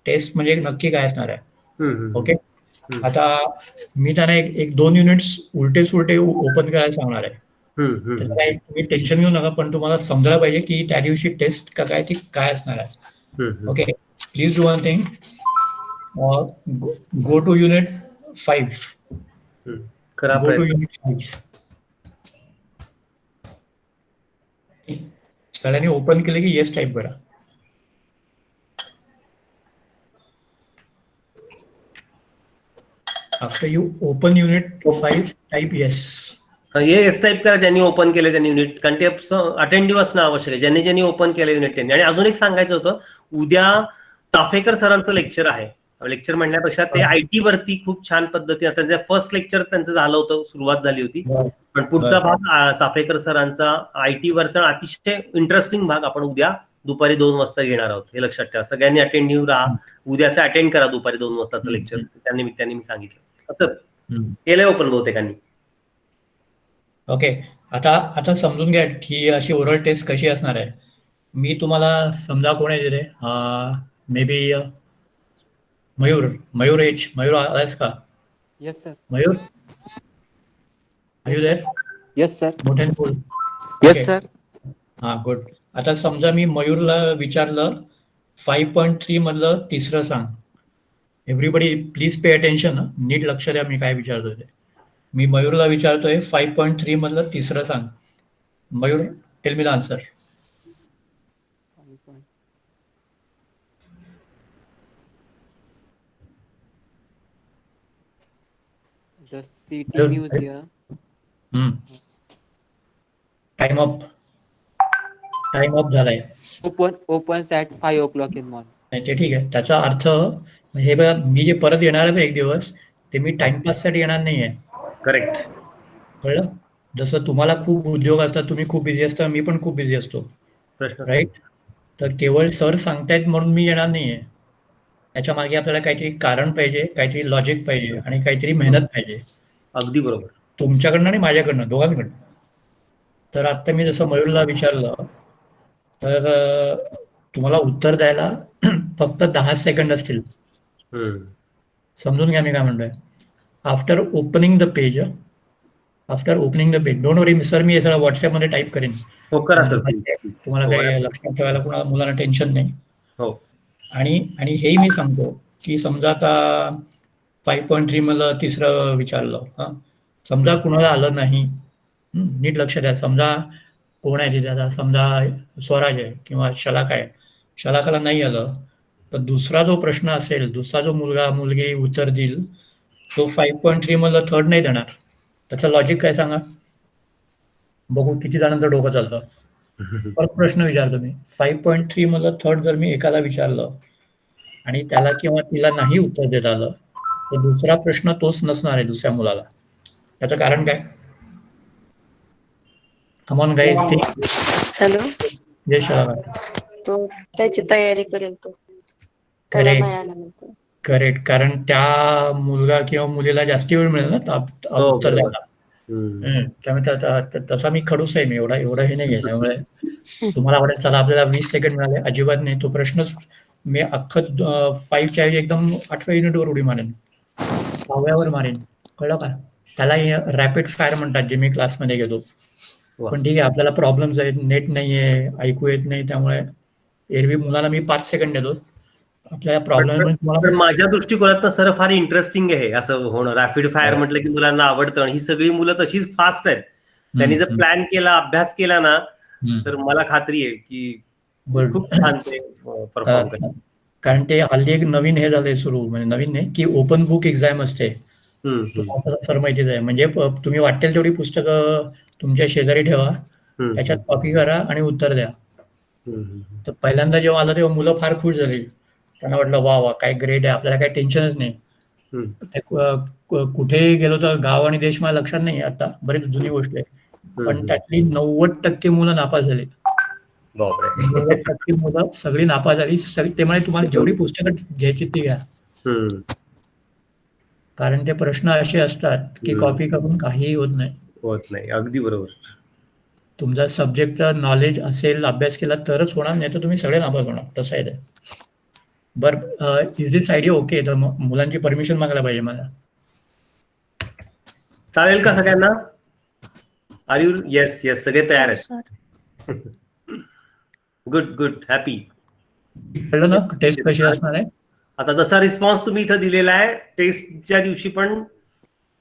टेस्ट म्हणजे नक्की काय असणार आहे. ओके, आता मी त्यांना एक 2 युनिट्स उलटे सुलटे ओपन करायला सांगणार आहे. काही तुम्ही टेन्शन घेऊ नका, पण तुम्हाला समजायला पाहिजे की त्या दिवशी टेस्ट काय ती काय असणार आहे. Okay, please do one thing, go to unit 5. Go to unit 5. सगळ्यांनी ओपन केले की येस टाईप करा. After you open unit 5 type yes. Yes type करा ज्यांनी ओपन केले त्यांनी युनिट, कारण ते अटेंडिव्ह असणं आवश्यक आहे, ज्यांनी ओपन केले युनिट त्यांनी. आणि अजून एक सांगायचं होतं, उद्या चाफेकर सरांचं लेक्चर आहे. लेक्चर म्हणण्यापेक्षा ते IT वरती खूप छान पद्धतीने, त्यांचं फर्स्ट लेक्चर त्यांचं झालं होतं, सुरुवात झाली होती, पण पुढचा भाग चाफेकर सरांचा IT वरचा अतिशय इंटरेस्टिंग भाग आपण उद्या दुपारी 2 वाजता घेणार आहोत. हे लक्षात ठेवा, सगळ्यांनी अटेंडिव्ह राहा, उद्याचं अटेंड करा दुपारी 2 वाजताचं लेक्चर. त्यानिमित्ताने मी सांगितलं असं केलंय ओपन बहुतेकांनी. ओके, आता समजून घ्या ही अशी ओरल टेस्ट कशी असणार आहे. मी तुम्हाला समजा कोण आहे तिथे, मे बी मयूर मयूर आलायस का? Yes sir. Mayur, yes sir. मोठ्याने बोल. Yes sir. हा, गुड. आता समजा मी मयूरला विचारलं 5.3 मधलं तिसरं सांग. एव्हरीबडी प्लीज पे अटेन्शन, नीट लक्ष द्या मी काय विचारतोय ते. मी मयूरला विचारतोय 5.3 मधलं तिसरं सांग. Mayur, tell me the answer. The City Museum. Time up झालाय. Opens at 5 o'clock in morning. नाही ते ठीक आहे, त्याचा अर्थ हे बघा, मी जे परत येणार आहे एक दिवस ते मी टाइमपाससाठी येणार नाहीये. करेक्ट, कळलं? जसं तुम्हाला खूप उद्योग असतात, तुम्ही खूप बिझी असता, मी पण खूप बिझी असतो, राईट? तर केवळ सर सांगतायत म्हणून मी येणार नाहीये. त्याच्या मागे आपल्याला काहीतरी कारण पाहिजे, काहीतरी लॉजिक पाहिजे आणि काहीतरी मेहनत पाहिजे. अगदी बरोबर, तुमच्याकडनं आणि माझ्याकडनं, दोघांकडनं. तर आता मी जसं मयूरला विचारलं, तर तुम्हाला उत्तर द्यायला फक्त 10 सेकंड असतील. समजून घ्या मी काय म्हणतोय. After opening the page, don't worry sir, मी हे सगळं व्हॉट्सअपमध्ये टाईप करेन. तुम्हाला काही लक्षात ठेवायला कुणाला मुलांना टेन्शन नाही. आणि हेही मी सांगतो की समजा आता 5.3 मला तिसरं विचारलं, समजा कुणाला आलं नाही, नीट लक्ष द्या. समजा कोण आहे तिथे, आता समजा स्वराज आहे किंवा शलाका आहे, शलाकाला नाही आलं, तर दुसरा जो प्रश्न असेल, दुसरा जो मुलगा मुलगी उत्तर देईल तो 5.3 मला थर्ड नाही देणार. त्याचं लॉजिक काय सांगा बघू, किती जणांचं डोकं चालतं. परत प्रश्न विचारतो मी, 5.3 मला थर्ड जर मी एकाला विचारलं आणि त्याला किंवा तिला नाही उत्तर देता आलं, तर दुसरा प्रश्न तोच नसणार आहे दुसऱ्या मुलाला. त्याचं कारण काय? Come on guys. हॅलो, जय शलाका. तो त्याची तयारी करेल, तो त्याला नाही आल्यानंतर. करेक्ट, कारण त्या मुलगा किंवा मुलीला जास्ती वेळ मिळेल ना उत्तर द्यायला. त्यामुळे तसा मी खडूस आहे, मी एवढं हे नाही आहे. त्यामुळे तुम्हाला आवडेल, चला आपल्याला 20 सेकंड मिळाले, अजिबात नाही. तो प्रश्नच मी अख्खं 5च्या ऐवजी एकदम 8व्या युनिटवर उडी मारेन, 6व्यावर मारेन. कळलं का? त्याला रॅपिड फायर म्हणतात, जे मी क्लासमध्ये घेतो. पण ठीक आहे, आपल्याला प्रॉब्लेम्स आहेत, नेट नाहीये, ऐकू येत नाही, त्यामुळे एरवी मुलाला मी 5 सेकंड देतो. आपल्या प्रॉब्लेम पण तुम्हाला माझ्या दृष्टिकोनात सर फार इंटरेस्टिंग आहे असं होणं. रॅपिड फायर म्हटलं की मुलांना आवडतं आणि ही सगळी मुलं तशीच फास्ट आहेत. त्यांनी जर प्लॅन केला, अभ्यास केला ना, तर मला खात्री आहे की खूप छान ते परफॉर्म करतात. कारण ते हल्ली एक नवीन हे झालंय सुरू, म्हणजे नवीन नाही की ओपन बुक एक्झाम असते. सर माहितीच आहे, म्हणजे तुम्ही वाटेल तेवढी पुस्तकं तुमच्या शेजारी ठेवा, त्याच्यात कॉपी करा आणि उत्तर द्या. तर पहिल्यांदा जेव्हा आलं तेव्हा मुलं फार खुश झाली. त्यांना वाटलं वा वा काय ग्रेट आहे, आपल्याला काही टेन्शनच नाही. कुठेही गेलो तर गाव आणि देश मला लक्षात नाही आता, बरीच जुनी गोष्ट आहे, पण त्यातली 90% मुलं नापास झाली. 90% मुलं सगळी नापास झाली. ते म्हणजे तुम्हाला जेवढी पुस्तकं घ्यायची ती घ्या, कारण ते प्रश्न असे असतात की कॉपी करून काहीही होत नाही. अगदी बरोबर. तुमचा सब्जेक्टचं नॉलेज असेल, अभ्यास केला तरच होणार, नाही तर तुम्ही सगळे नापास होणार. तसं आहे ते. बरं, इज दिस आयडिया ओके? तर मुलांची परमिशन मागायला पाहिजे मला. चालेल का सगळ्यांना? R you? येस येस, सगळे तयार आहेत. Good good, happy. कळलं ना टेस्ट कशी असणार आहे? आता जसा रिस्पॉन्स तुम्ही इथं दिलेला आहे, टेस्टच्या दिवशी पण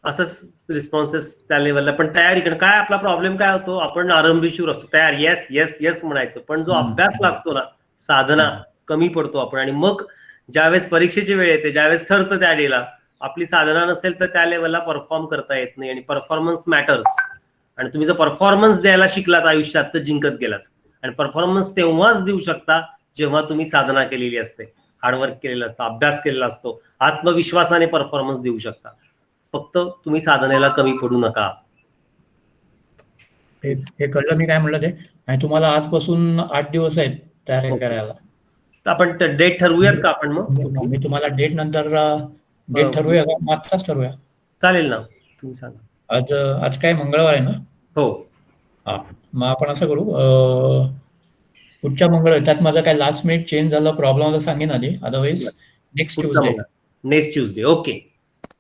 असंच रिस्पॉन्सेस त्या लेवलला, पण तयारी काय आपला प्रॉब्लेम काय होतो, आपण आरंभीशूर असतो, तयार येस येस येस म्हणायचं, पण जो अभ्यास लागतो ना, साधना कमी पडतो आपण. आणि मग ज्यावेळेस परीक्षेची वेळ येते, ज्यावेळेस ठरतं त्या डेला, आपली साधना नसेल तर त्या लेवलला परफॉर्म करता येत नाही. आणि परफॉर्मन्स मॅटर्स. आणि तुम्ही जर परफॉर्मन्स द्यायला शिकलात आयुष्यात तर जिंकत गेलात. आणि परफॉर्मन्स तेव्हाच देऊ शकता जेव्हा तुम्ही साधना केलेली असते, हार्डवर्क केलेलं असतं, अभ्यास केलेला असतो, आत्मविश्वासाने परफॉर्मन्स देऊ शकता. फक्त तुम्ही साधनेला कमी पडू नका. हे कळलं मी काय म्हणलं ते. आणि तुम्हाला आजपासून 8 दिवस आहेत तयारी करायला. आपण डेट ठरवूयात का आपण? मग मी तुम्हाला डेट नंतर डेट ठरवूया का? आत्ताच ठरवूया. चालेल ना, तुम्ही सांगा. आज काय मंगळवार आहे ना? हो. हा, मग आपण असं करू, पुढच्या मंगळवार, त्यात माझा काय लास्ट मिनिट चेंज झाला, प्रॉब्लेम आला सांगेन आधी, अदरवाईज नेक्स्ट ट्यूजडे. ओके,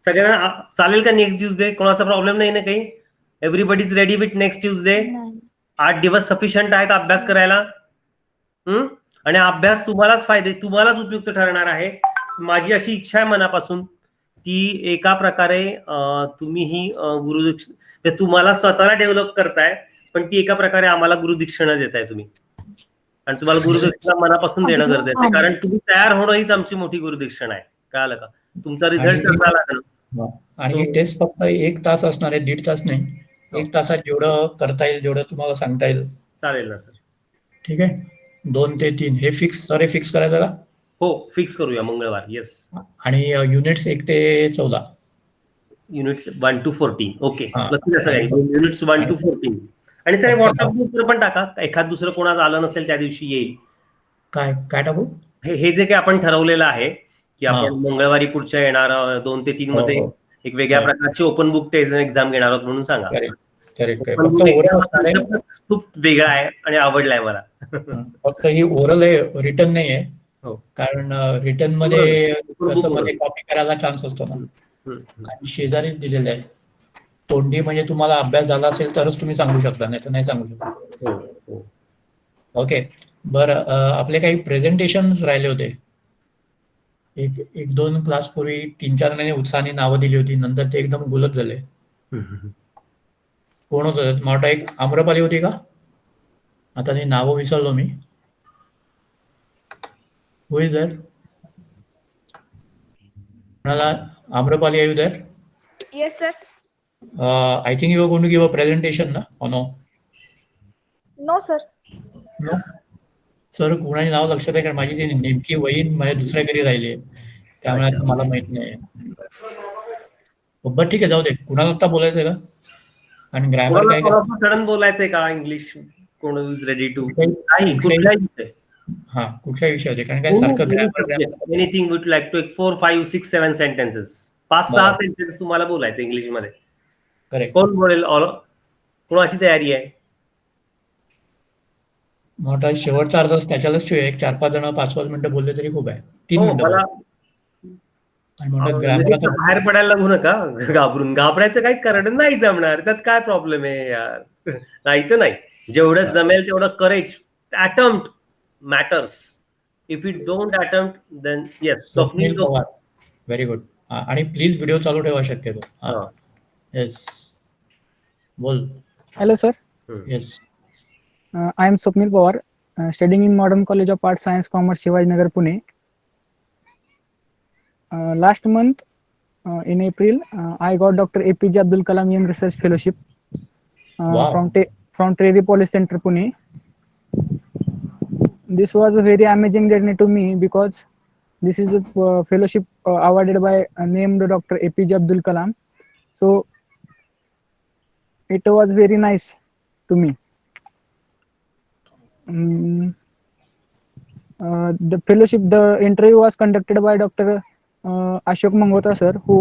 सगळ्यांना चालेल का नेक्स्ट ट्यूजडे? कोणाचा प्रॉब्लेम नाही ना काही? Everybody is ready with next Tuesday? 8 दिवस सफिशियंट आहेत अभ्यास करायला. आणि अभ्यास तुम्हालाच तुम्हालाच उपयुक्त ठरणार आहे. माझी अशी इच्छा आहे मनापासून की एका प्रकारे तुम्ही ही गुरुदक्षिणा तुम्हाला स्वतःला डेव्हलप करताय, पण ती एका प्रकारे आम्हाला गुरुदक्षिणा देताय तुम्ही. आणि तुम्हाला गुरुदक्षिणा मनापासून देणं गरजेचं आहे, कारण तुम्ही तयार होणं हीच आमची मोठी गुरुदक्षिणा आहे. कळालं का? तुमचा रिझल्ट चांगला लागला. आणि ही टेस्ट फक्त 1 तास असणार आहे, 1.5 तास नाही. 1 तासात जेवढं करता येईल, जेवढं तुम्हाला सांगता येईल. चालेल ना सर? ठीक आहे. 2 ते 3 हे फिक्स करायचं का? हो, फिक्स करूया मंगळवार. येस. आणि युनिट्स 1 ते 14. Units 1 to 14. Okay, units 1 to 14. आणि सर व्हॉट्सअप ग्रुपवर पण टाका, एखाद दुसरं कोणाचं आलं नसेल त्या दिवशी येईल. काय टाकू? हे जे काही आपण ठरवलेलं आहे की आपण मंगळवारी पुढच्या येणार 2 ते 3 मध्ये एक वेगळ्या प्रकारची ओपन बुक एक्झाम घेणार आहोत म्हणून सांगा. खूप वेगळा आहे आणि आवडलाय मला. फक्त ही ओरल आहे, रिटर्न नाही आहे. कारण रिटर्न मध्ये कसं मध्ये कॉपी करायला चान्स असतो ना, आणि शेजारीच दिलेले आहे. तोंडी म्हणजे तुम्हाला अभ्यास झाला असेल तरच तुम्ही सांगू शकता, नाही तर नाही सांगू शकता. ओके, बरं, आपले काही प्रेझेंटेशन्स राहिले होते. 1-2 क्लास पूर्वी 3-4 महिने उत्साहाने नावं दिली होती, नंतर ते एकदम गुलत झाले. कोण होतं? मला एक आम्रपाली होती का? आता ती नावं विसरलो मी. Who is there? Amrapali, are you there? Yes, sir. I think you are going to give a presentation, na? Or no? No, sir. No? Sir, कोणाची नाव लक्षात आहे? कारण माझी ती नेमकी वहीन माझ्या दुसऱ्या घरी राहिली, त्यामुळे आता मला माहित नाही. बरं, ठीक आहे, जाऊ दे. कुणाला आता बोलायचंय का? आणि ग्रॅमर काय सडन बोलायचंय का? इंग्लिश कोण इज रेडी टू? कुठलाही हा, कुठल्या विषयाचे? कारण काय सारखं anything would like to 4, 5, 6, 7 sentences, 5-6 sentence तुम्हाला बोलायचं इंग्लिश मध्ये. करेक्ट. कोण बोलेल? कोणाची तयारी आहे? मोठा शेवटचा अर्धा तास त्याच्यालाच ठेवूया. 4-5 जण 5-5 मिनिटं बोलले तरी खूप आहे. 3 मिनिटं. बाहेर पडायला लागू नका घाबरायचं काहीच कारण नाही. जमणार त्यात काय प्रॉब्लेम आहे यार? नाही तर नाही, जेवढं जमेल तेवढं courage, attempt matters. If we don't attempt, then yes, Swapnil Swapnil. Pawar, very good. आणि प्लीज व्हिडिओ चालू ठेवा शक्यतो. हा. येस, बोल. Hello, sir. Yes. I am Swapnil Pawar, studying in Modern College of Arts, Science, Commerce, Shivajinagar, Pune. Last month, in April, I got Dr. APJ Abdul Kalam Young Research Fellowship Wow. from Trevi Police Center, Pune. This was a very amazing journey to me because this is a fellowship awarded by named Dr. APJ Abdul Kalam. So it was very nice to me. The fellowship, the interview was conducted by Dr. Ashok Mangotra sir, who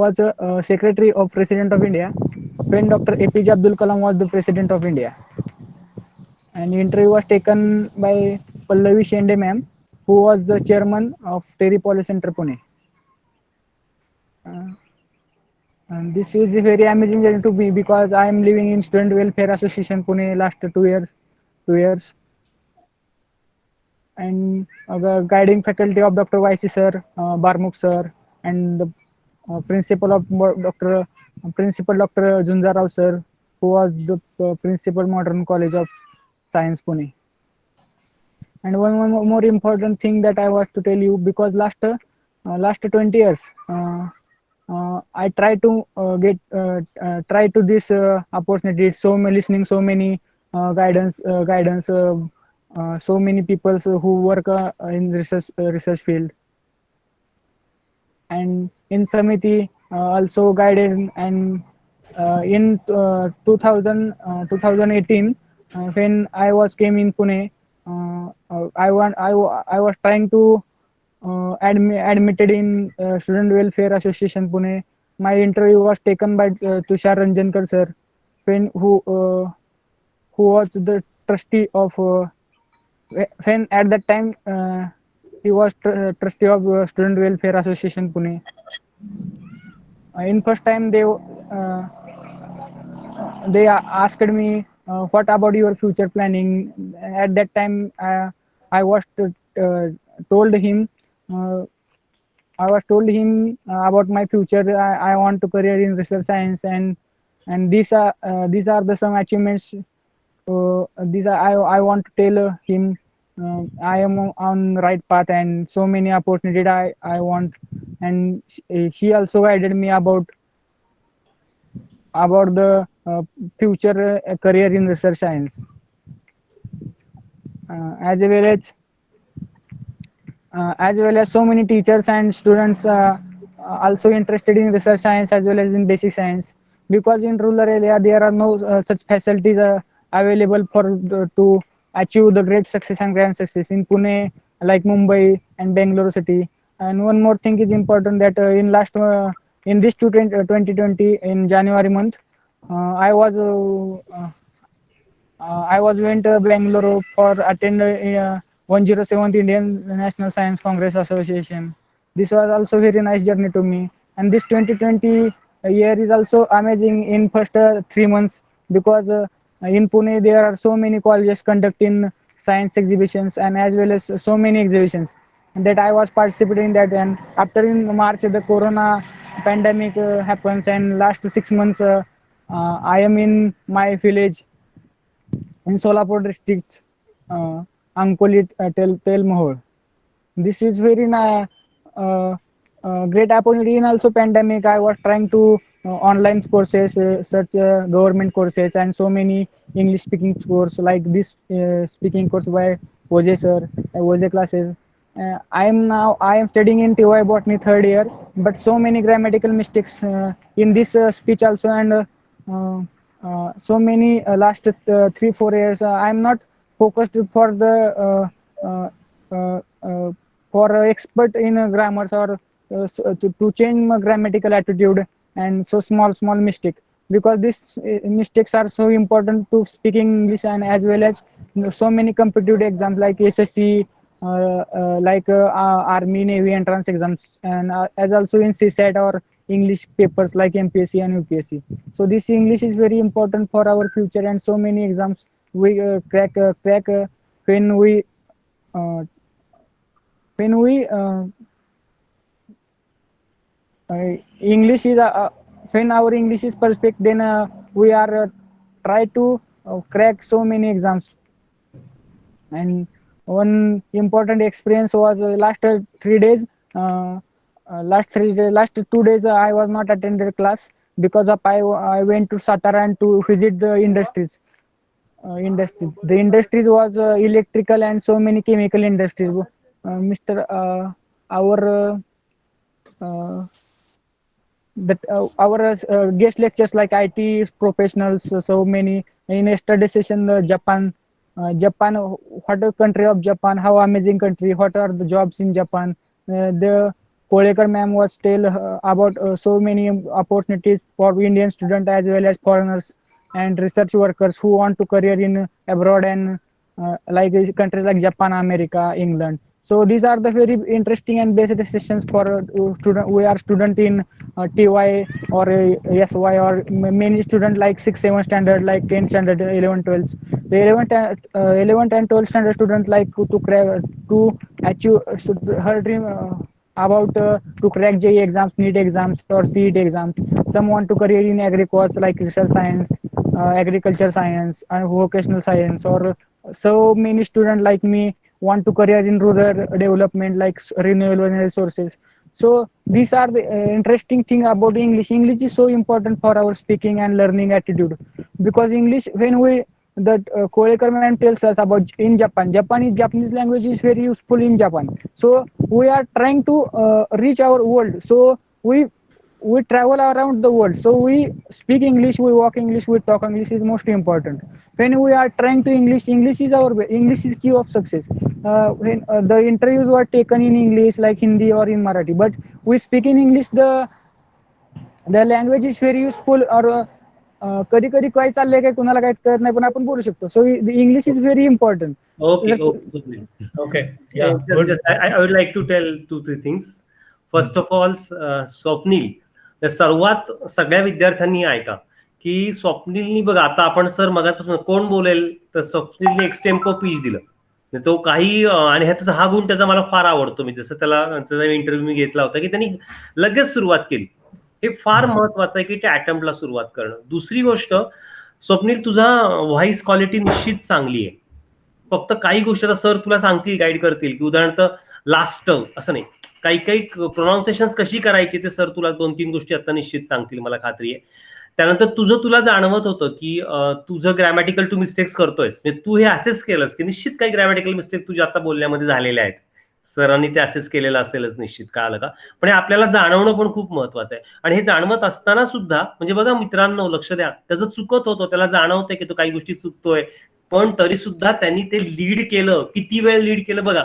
was secretary of President of India when Dr. APJ Abdul Kalam was the President of India. And the interview was taken by Pallavi Shende ma'am, who was the chairman of Terry Police Center, Pune. And this is a very amazing journey to me because I am living in Student Welfare Association, Pune, last 2 years. And the guiding faculty of Dr. YC sir, Barmuk sir, and the principal Dr. Junja Rao sir, who was the principal Modern College of Science, Pune. And one more important thing that I want to tell you, because last 20 years I try to try to this opportunity. Listening so many guidance. So many people who work in research field, and in Samiti also guided. And in 2018, when I came in Pune, I was trying to admitted in Student Welfare Association, Pune. My interview was taken by Tushar Ranjankar sir, who was the trustee of. When at that time he was trustee of Student Welfare Association, Pune. In first time they asked me what about your future planning. At that time I was told him about my future. I want to career in research science, and these are the some achievements. I want to tell him I am on right path, and so many opportunities I want. And he also guided me about the future career in research science, as well as so many teachers and students also interested in research science as well as in basic science, because in rural area there are no such facilities available to achieve the great success and grand success in Pune, like Mumbai and Bangalore city. And one more thing is important, that in this 2020 in January month, I was went to Bangalore for attend 107th Indian National Science Congress Association. This was also very nice journey to me. And this 2020 year is also amazing in first 3 months, because in Pune there are so many colleges conducting science exhibitions and as well as so many exhibitions, and that I was participating in that. And after in March the Corona pandemic happens, and last 6 months I am in my village in Solapur district, Ankolit Tel Mahol. This is very great opportunity. In also pandemic, I was trying to online courses, such government courses, and so many English speaking course like this speaking course by Oje sir, Oje classes. I am studying in TY Botany 3rd year, but so many grammatical mistakes in this speech also, and so many last 3-4 years I am not focused for the for expert in grammars, or to change my grammatical attitude, and so small mistake, because these mistakes are so important to speaking English, and as well as so many competitive exams like SSC, like Army, Navy entrance exams, and as also in CSAT or English papers like MPSC and UPSC. So this English is very important for our future, and so many exams we crack when we when we English is when our English is perfect, then we are try to crack so many exams. And one important experience was last 3 days. Last 2 days I was not attended class because of I went to Satara and to visit the industries. The industries was electrical and so many chemical industries. Our guest lectures like IT professionals, so many. In yesterday session, Japan, what a country of Japan, how amazing country, what are the jobs in Japan. The Kolekar ma'am was tell about so many opportunities for Indian students as well as foreigners and research workers who want to career in abroad and like countries like Japan, America, England. So these are the very interesting and basic sessions for student. We are student in TY or SY or many student like 6, 7 standard, like 10 standard, 11, 12. The 11th and 12th standard students like to achieve her dream about to crack JEE exams, NEET exams or CET exams. Some want to career in agri course like research science, agriculture science and vocational science, or so many students like me want to career in rural development like renewable energy sources. So these are the interesting thing about English. English is so important for our speaking and learning attitude, because English, when we that Kolekar man tells us about in Japanese language is very useful in Japan. So we are trying to reach our world. So we travel around the world. So we speak English, we walk English, we talk English is most important. When we are trying to English is key of success. When the interviews were taken in English like Hindi or in Marathi, but we speak in English, the language is very useful. Or कधी कधी काय चाललंय काय कुणाला काय कळत नाही पण आपण बोलू शकतो. So the English is very important. Okay. Yeah. I would like to tell 2-3 things. First of all, Swapnil, सर्वात सगळ्या विद्यार्थ्यांनी ऐका की स्वप्नीलनी बघा, आता आपण सर मगापासून कोण बोलेल तर स्वप्नीलने एक्सटेम्पो पीच दिलं तो काही, आणि ह्याचा हा गुण त्याचा मला फार आवडतो. मी जसं त्याला इंटरव्ह्यू मी घेतला होता की त्यांनी लगेच सुरुवात केली. हे फार महत्वाचं आहे की त्या अटेम्प्टला सुरुवात करणं. दुसरी गोष्ट, स्वप्नील तुझा व्हॉइस क्वालिटी निश्चित चांगली आहे. फक्त काही गोष्टी सर तुला सांगतील, गाईड करतील की उदाहरणार्थ लास्ट असं नाही, काही प्रोनाऊन्सिएशन्स कशी करायची ते सर तुला 2-3 गोष्टी आता निश्चित सांगतील, मला खात्री आहे. त्यानंतर तुला जाणवत होतं की तुझं ग्रॅमॅटिकल तू मिस्टेक्स करतोयस, म्हणजे तू हे असेस केलंस की निश्चित काही ग्रॅमॅटिकल मिस्टेक तुझ्या आता बोलण्यामध्ये झालेल्या आहेत. सरांनी ते असेस केलेलं असेलच निश्चित, कळालं का? पण हे आपल्याला जाणवणं पण खूप महत्वाचं आहे. आणि हे जाणवत असताना सुद्धा म्हणजे बघा मित्रांनो, लक्ष द्या, त्याचं चुकत होतं, त्याला जाणवतंय की तो काही गोष्टी चुकतोय, पण तरी सुद्धा त्यांनी ते लीड केलं. किती वेळ लीड केलं बघा.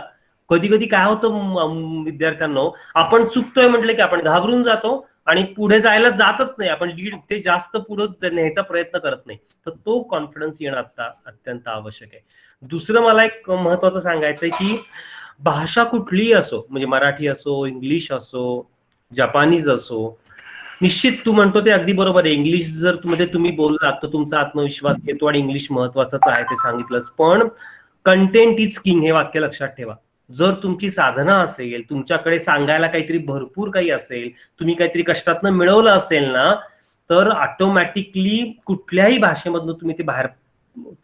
कधी कधी काय होतं विद्यार्थ्यांनो, आपण चुकतोय म्हटलं की आपण घाबरून जातो आणि पुढे जायला जातच नाही, आपण लीड ते जास्त पुढे न्यायचा प्रयत्न करत नाही. तर तो कॉन्फिडन्स येणं आता अत्यंत आवश्यक आहे. दुसरं मला एक महत्वाचं सांगायचंय की भाषा कुठलीही असो, म्हणजे मराठी असो, इंग्लिश असो, जपानीज असो, निश्चित तू म्हणतो ते अगदी बरोबर आहे. इंग्लिश जर मध्ये तुम्ही बोललात तर तुमचा आत्मविश्वास येतो आणि इंग्लिश महत्वाचाच आहे ते सांगितलंच. पण कंटेंट इज किंग हे वाक्य लक्षात ठेवा. जर तुमची साधना असेल, तुमच्याकडे सांगायला काहीतरी भरपूर काही असेल, तुम्ही काहीतरी कष्टातनं मिळवलं असेल ना, तर ऑटोमॅटिकली कुठल्याही भाषेमधून तुम्ही ते बाहेर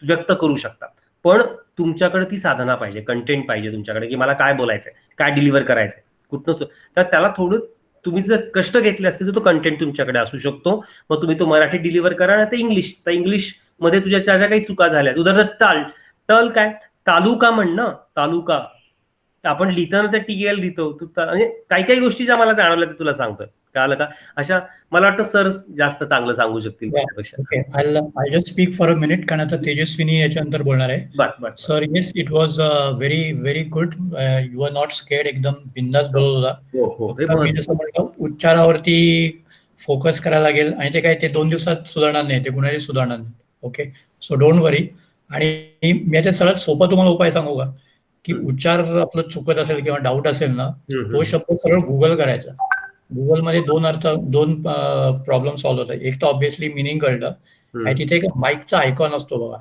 व्यक्त करू शकता. पण तुमच्याकडे ती साधना पाहिजे, कंटेंट पाहिजे तुमच्याकडे की मला काय बोलायचंय, काय डिलिव्हर करायचंय कुठनं. तर त्याला थोडं तुम्ही जर कष्ट घेतले असतील तर तो कंटेंट तुमच्याकडे असू शकतो. मग तुम्ही तो मराठी डिलिव्हर करा ना, ते इंग्लिश, तर इंग्लिश मध्ये तुझ्या ज्या काही चुका झाल्या, उदाहरणार्थ टल काय तालुका म्हणणं, तालुका आपण लिहिताना ते TL लिहितो, म्हणजे काही गोष्टी ज्या मला जाणवल्या ते तुला सांगतोय, कळालं का? अशा मला वाटतं सर जास्त चांगलं सांगू शकतील त्यापेक्षा. I just speak for a minute, कारण आता तेजस्विनी याच्यानंतर बोलणार आहे. Sir yes, it was very very good. You are not scared, एकदम बिंदास बोलत होता. मी जसं म्हणतो उच्चारावरती फोकस करायला लागेल आणि ते काय ते 2 दिवसात सुधारणार नाही, ते कुणाही सुधारणार नाही. ओके, सो डोंट वरी. आणि मी आता सगळ्यात सोपा तुम्हाला उपाय सांगू का, की उच्चार आपलं चुकत असेल किंवा डाऊट असेल ना, तो शब्द सरळ गुगल करायचा. गुगलमध्ये 2 प्रॉब्लेम सॉल्व्ह होतात. एक तर ऑब्व्हियसली मिनिंग कळलं आणि तिथे एक माईकचा आयकॉन असतो बघा,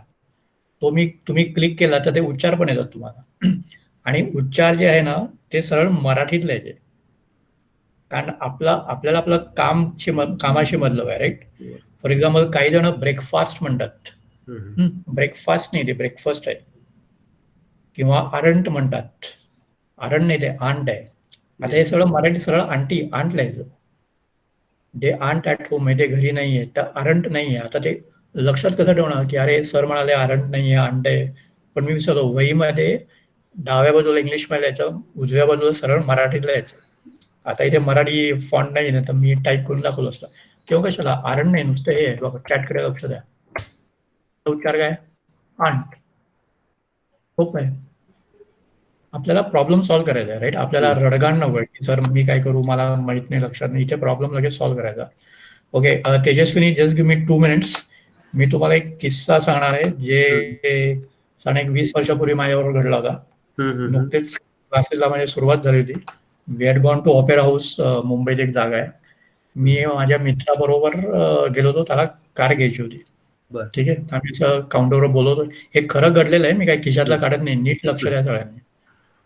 तो तुम्ही क्लिक केला तर ते उच्चार पण येतात तुम्हाला. आणि उच्चार जे आहे ना ते सरळ मराठीत लिहायचे, कारण आपल्याला आपलं कामाशी मतलब आहे, राईट. फॉर एक्झाम्पल काही जण ब्रेकफास्ट म्हणतात, ब्रेकफास्ट नाही, ते ब्रेकफास्ट आहे. किंवा आरंट म्हणतात, आरंट नाही, ते आंट आहे. आता हे सगळं मराठी सरळ आंट लिहायचं. दे आंट ॲट होम, ते घरी नाहीये, तर आरंट नाहीये. आता ते लक्षात कसं ठेवणार की अरे सर म्हणाले आरंट नाहीये, आंट आहे, पण मी विसरलो. वहीमध्ये डाव्या बाजूला इंग्लिशमध्ये लिहायचं, उजव्या बाजूला सरळ मराठीत लिहायचं. आता इथे मराठी फॉन्ट नाही ना, तर मी टाईप करून दाखवलं असतं. किंवा कशाला आरंट नाही, नुसतं हे आहे बघा, चॅटकडे लक्ष द्या. उच्चार काय, आंट. खूप आहे. आपल्याला प्रॉब्लेम सॉल्व्ह करायचा आहे, राईट. आपल्याला रडगाण नको की सर मी काय करू, मला माहित नाही, लक्षात नाही. इथे प्रॉब्लेम लगेच सॉल्व्ह करायचा. Okay Tejaswini, just give me 2 minutes. मी तुम्हाला एक किस्सा सांगणार आहे जे साधारण एक 20 वर्षापूर्वी माझ्याबरोबर घडला होता. नुकतेच क्लासेसला माझी सुरुवात झाली होती. We had gone to opera house, मुंबईत एक जागा आहे. मी माझ्या मित्राबरोबर गेलो होतो, त्याला कार घ्यायची होती. ठीक आहे, आम्ही असं काउंटरवर बोलवतो. हे खरं घडलेलं आहे, मी काही खिशातला काढत नाही, नीट लक्ष द्या सगळ्यांनी.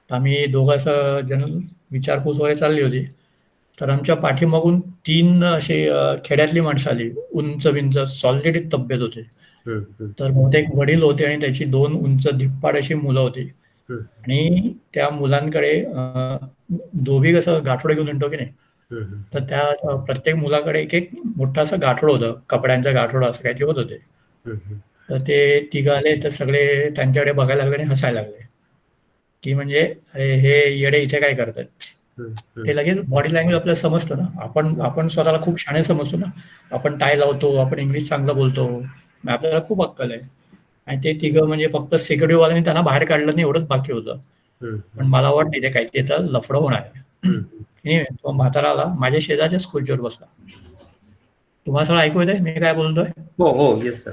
आम्ही दोघं असं जनरल विचारपूस वगैरे चालली होती, तर आमच्या पाठीमागून 3 असे खेड्यातली माणसं आली, उंच विंच, सॉलिड तब्येत होते. तर बहुतेक वडील होते आणि त्याची 2 उंच धिप्पाड अशी मुलं होती. आणि त्या मुलांकडे धोबी कसं गाठोडं घेऊन येतो की नाही, तर त्या प्रत्येक मुलाकडे एक मोठा असं गाठोडं होतं, कपड्यांचं गाठोडं असं काहीतरी होतं ते. तर ते तिघं आले, तर सगळे त्यांच्याकडे बघायला लागले आणि हसायला लागले की म्हणजे हे येडे इथे काय करतात. ते लगेच बॉडी लँग्वेज आपल्याला समजतं ना. आपण स्वतःला खूप शाणे समजतो ना, आपण टाय लावतो, आपण इंग्लिश चांगलं बोलतो, आपल्याला खूप अक्कल आहे. आणि ते तिघं म्हणजे फक्त सिक्युरिटी वाल्यांनी त्यांना बाहेर काढलं नाही एवढंच बाकी होतं. पण मला वाटतं इथे काहीतरी तर लफडं होणार आहे. तो म्हातारा आला, माझ्या शेजारच्याच खुर्चीवर बसला. तुम्हाला सगळं ऐकू येतंय मी काय बोलतोय? हो येस सर.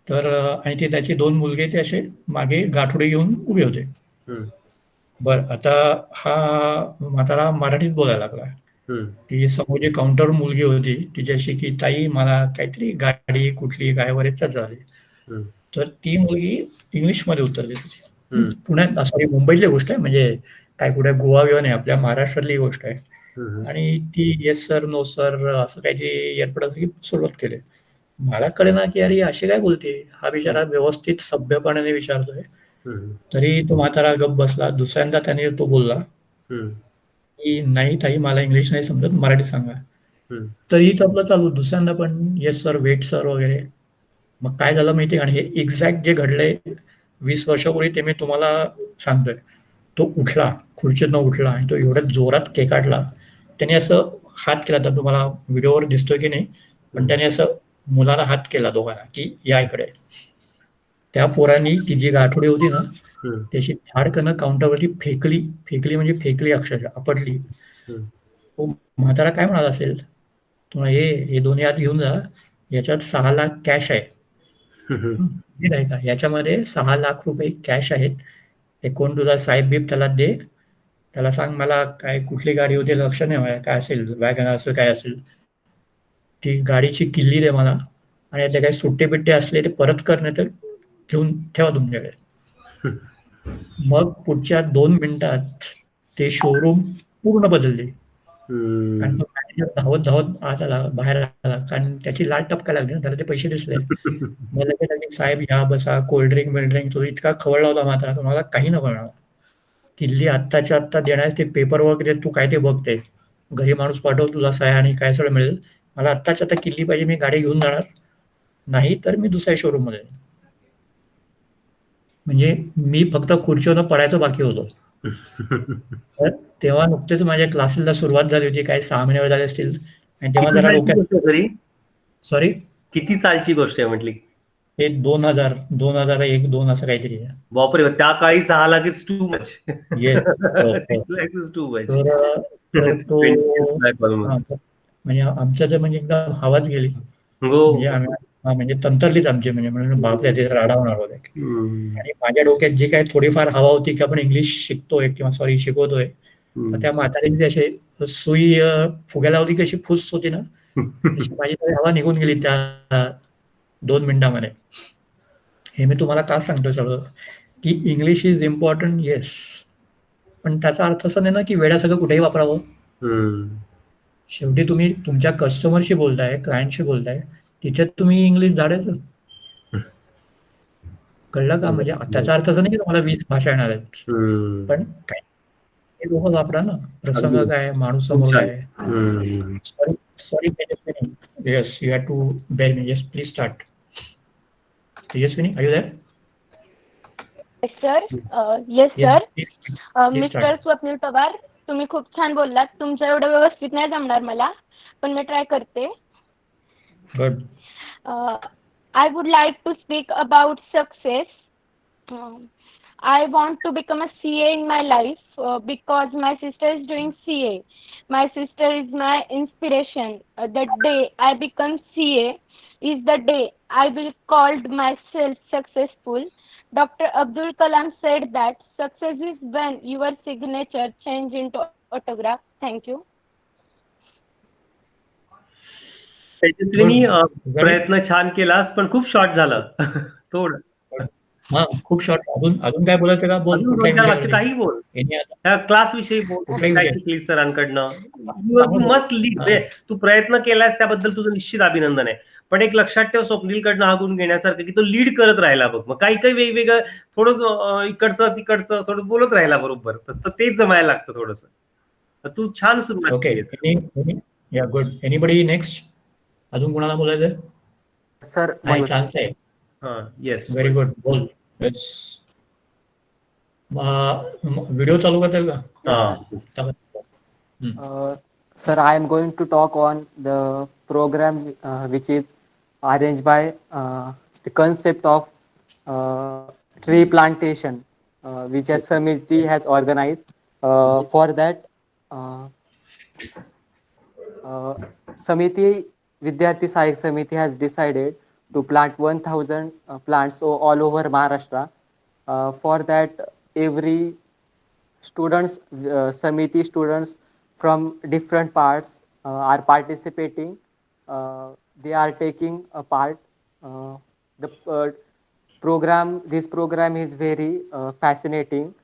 तर आणि ते त्याची 2 मुलगे ते असे मागे गाठोडे घेऊन उभे होते. बरं, आता हा म्हातारा मराठीत बोलायला लागला. ती समोर जी काउंटर मुलगी होती तिच्याशी की ताई मला काहीतरी गाडी कुठली काय वगैरे चर्चा झाली. तर ती मुलगी इंग्लिशमध्ये उत्तर देत होती. पुण्यात, सॉरी मुंबईतली गोष्ट आहे, म्हणजे काय कुठे गोवा बिवा नाही, आपल्या महाराष्ट्रातली गोष्ट आहे. आणि ती येस सर नो सर असं काहीतरी एअरपोर्ट सुरुवात केली. मला कळे ना की अरे अशी काय बोलते, हा बिचारा व्यवस्थित सभ्यपणाने विचारतोय. तरी तो म्हातारा गप्प बसला. दुसऱ्यांदा त्याने तो बोलला की नाही ताई मला इंग्लिश नाही समजत, मराठी सांगा. तरीच आपलं चालू. दुसऱ्यांदा पण येस सर, वेट सर वगैरे. मग काय झालं माहिती आहे, आणि हे एक्झॅक्ट जे घडलंय 20 वर्षापूर्वी ते मी तुम्हाला सांगतोय. तो उठला, खुर्चीतनं उठला आणि तो एवढ्या जोरात केकाटला. त्याने असं हात केला, तर तुम्हाला व्हिडिओवर दिसतोय की नाही, पण त्याने असं मुलाला हात केला दोघांना की या इकडे. त्या पोरांनी ती जी गाठोडी होती ना त्याची धाडकन काउंटरवरती फेकली म्हणजे फेकली, अक्षरशः आपटली. तो म्हातारा काय म्हणाला असेल, तुम्हाला हे 2 हात घेऊन जा, याच्यात 6 लाख कॅश आहे. ठीक आहे का, याच्यामध्ये 6 लाख रुपये कॅश आहेत. हे कोण तुझा साहेब बीब त्याला दे, त्याला सांग मला काय कुठली गाडी होती लक्ष नाही, काय असेल वॅगन असेल काय असेल, ती गाडीची किल्ली दे मला, आणि यातले काही सुट्टे बिट्टे असले ते परत करणे तर घेऊन ठेवा तुमच्याकडे. मग पुढच्या 2 मिनिटात ते शोरूम पूर्ण बदलले. कारण तो मॅनेजर धावत आत आला, बाहेर आला, कारण त्याची लाट टपकायला लागली ना, त्याला ते पैसे दिसले. मला लगेच साहेब या बसा, कोल्ड्रिंक बिल्ड्रिंक. तो इतका खवळला होता मात्र, तुम्हाला काही नको मिळणार, किल्ली आत्ताच्या आत्ता देणार, ते पेपर वगैरे तू काय ते बघते, घरी माणूस पाठव, तुला सह्या आणि काय सगळं मिळेल, मला आत्ताच्या आता किल्ली पाहिजे, मी गाडी घेऊन जाणार, नाही तर मी दुसऱ्या शोरूम मध्ये. म्हणजे मी फक्त खुर्चीवरनं पडायचं बाकी होतो. तर तेव्हा नुकतेच माझ्या क्लासेसला सुरुवात झाली होती, काही 6 महिने झाले असतील. आणि तेव्हा जरा डोक्यात, सॉरी किती सालची गोष्ट आहे म्हटली? हे 2001-2 असं काहीतरी आहे. बापरे, त्या काळी 6 लाख इज टू मच. म्हणजे आमच्या म्हणजे एकदम हवाच गेली. म्हणजे तंतरलीच आमची, म्हणजे बापरे ते राडा होणार होते. आणि माझ्या डोक्यात जी काही थोडीफार हवा होती की आपण इंग्लिश शिकतोय किंवा सॉरी शिकवतोय, तर त्या म्हातारीने असे सुई फुग्याला होती कशी फुस होती ना, माझी हवा निघून गेली त्या 2 मिनिटांमध्ये. हे मी तुम्हाला का सांगतोय सगळं की इंग्लिश इज इम्पॉर्टंट, येस. पण त्याचा अर्थ असं नाही ना की वेड्यासगळं कुठेही वापरावं. शेवटी तुम्ही तुमच्या कस्टमरशी बोलताय, क्लायंटशी बोलताय, तिच्यात तुम्ही इंग्लिश झाडायचं. कळलं का? म्हणजे त्याचा अर्थ असं नाही की तुम्हाला 20 भाषा येणार आहेत. पण काय ते लोक वापरा ना. प्रसंग काय, माणूस समोर काय. Sorry sorry Tejaswini. Yes, you have to bear me. Yes, please start. Tejaswini, are you there? Sir, yes yes, sir. Please please mister start. Swapnil Pawar, तुम्ही खूप छान बोललात. तुमचं एवढं व्यवस्थित नाही जमणार मला, पण मी ट्राय करते. Good. I would like to speak about success. I want to become a CA in my life because my sister is doing CA. My sister is my inspiration. The day I become CA is the day I will called myself successful. Dr. Abdul Kalam said that success is when your signature change into autograph. Thank you. Tejaswini, प्रयत्न छान केलास, पण खूप शॉर्ट झालं. थोडं. हा, खूप शॉर्ट. अजून अजून काय बोलायचं का? बोल. अजून कुठल्याही 2-4 वाक्य विषयावरती. काही बोल. Any other. त्या क्लास विषयी बोल. कुठलाही काय विषय. शिकलीस सरांकडनं. चांगलं यू बोल. Must lead. हा. तू प्रयत्न केलास त्याबद्दल तुझं निश्चित अभिनंदन आहे. पण एक लक्षात ठेव, स्वप्नीलकडनं हा गुण घेण्यासारखं की तो लीड करत राहिला बघ. मग काही काही वेगवेगळं थोडं इकडचं तिकडचं थोडं बोलत राहिला बरोबर. तर तेच जमायला लागतं थोडंसं. तर तू छान सुरुवात ओके. केली. या, गुड. Anybody next? अजून कोणाला बोलायचं? सर, आहे, चान्स आहे. येस. Very good. बोल. लेट्स. व्हिडिओ चालू करता येईल का? Sir, I am going to talk on the program which is arranged by the concept of tree plantation, which a Samiti has organized. For that, Samiti, Vidyarthi Sahayak Samiti has decided to plant 1,000 plants all over Maharashtra. For that, every students, Samiti students from different parts are participating. They are taking a part. This program is very fascinating.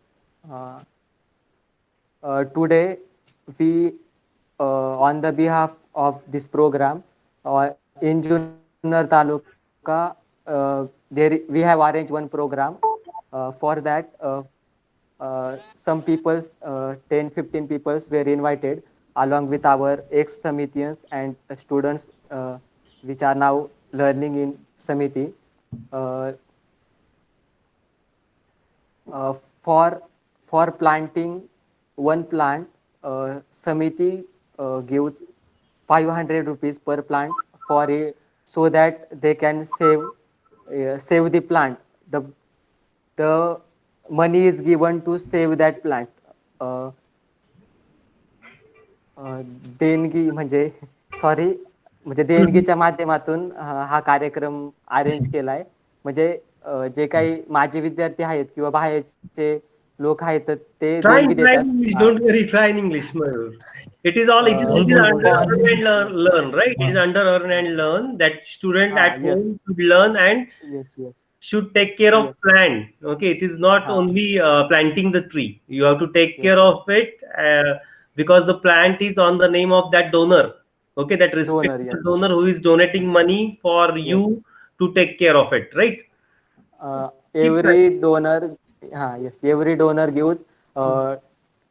Today, we, on the behalf of this program, in Junar Taluka, we have arranged one program. For that, some peoples, 10-15 peoples were invited along with our ex-Samitians and students which are now learning in Samiti. For planting one plant, Samiti gives 500 rupees per plant for it, so that they can save the plant. The money is given to save that plant. देणगी म्हणजे देणगीच्या माध्यमातून हा कार्यक्रम अरेंज केलाय. म्हणजे जे काही माझे विद्यार्थी आहेत किंवा बाहेरचे लोक आहेत तर ते देणगी देतात. Don't worry, try in English. It is all, it is under earn and learn, right? It is under earn and learn that student at home should learn and should take care of plant. Okay, it is not only planting the tree. You have to take care of it because the plant is on the name of that donor. Okay, that respected donor who is donating money for you to take care of it, right? Every donor gives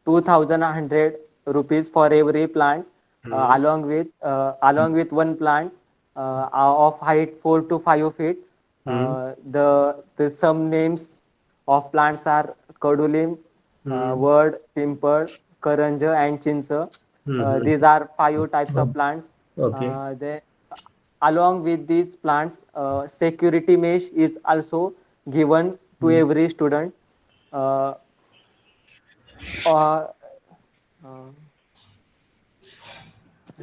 2,100 rupees for every plant, along with one plant of height 4 to 5 feet. The some names of plants are Kadulim, Word, Pimpal, Karanja, and Chincha. These are 5 types of plants. Along with these plants, security mesh is also given to every student.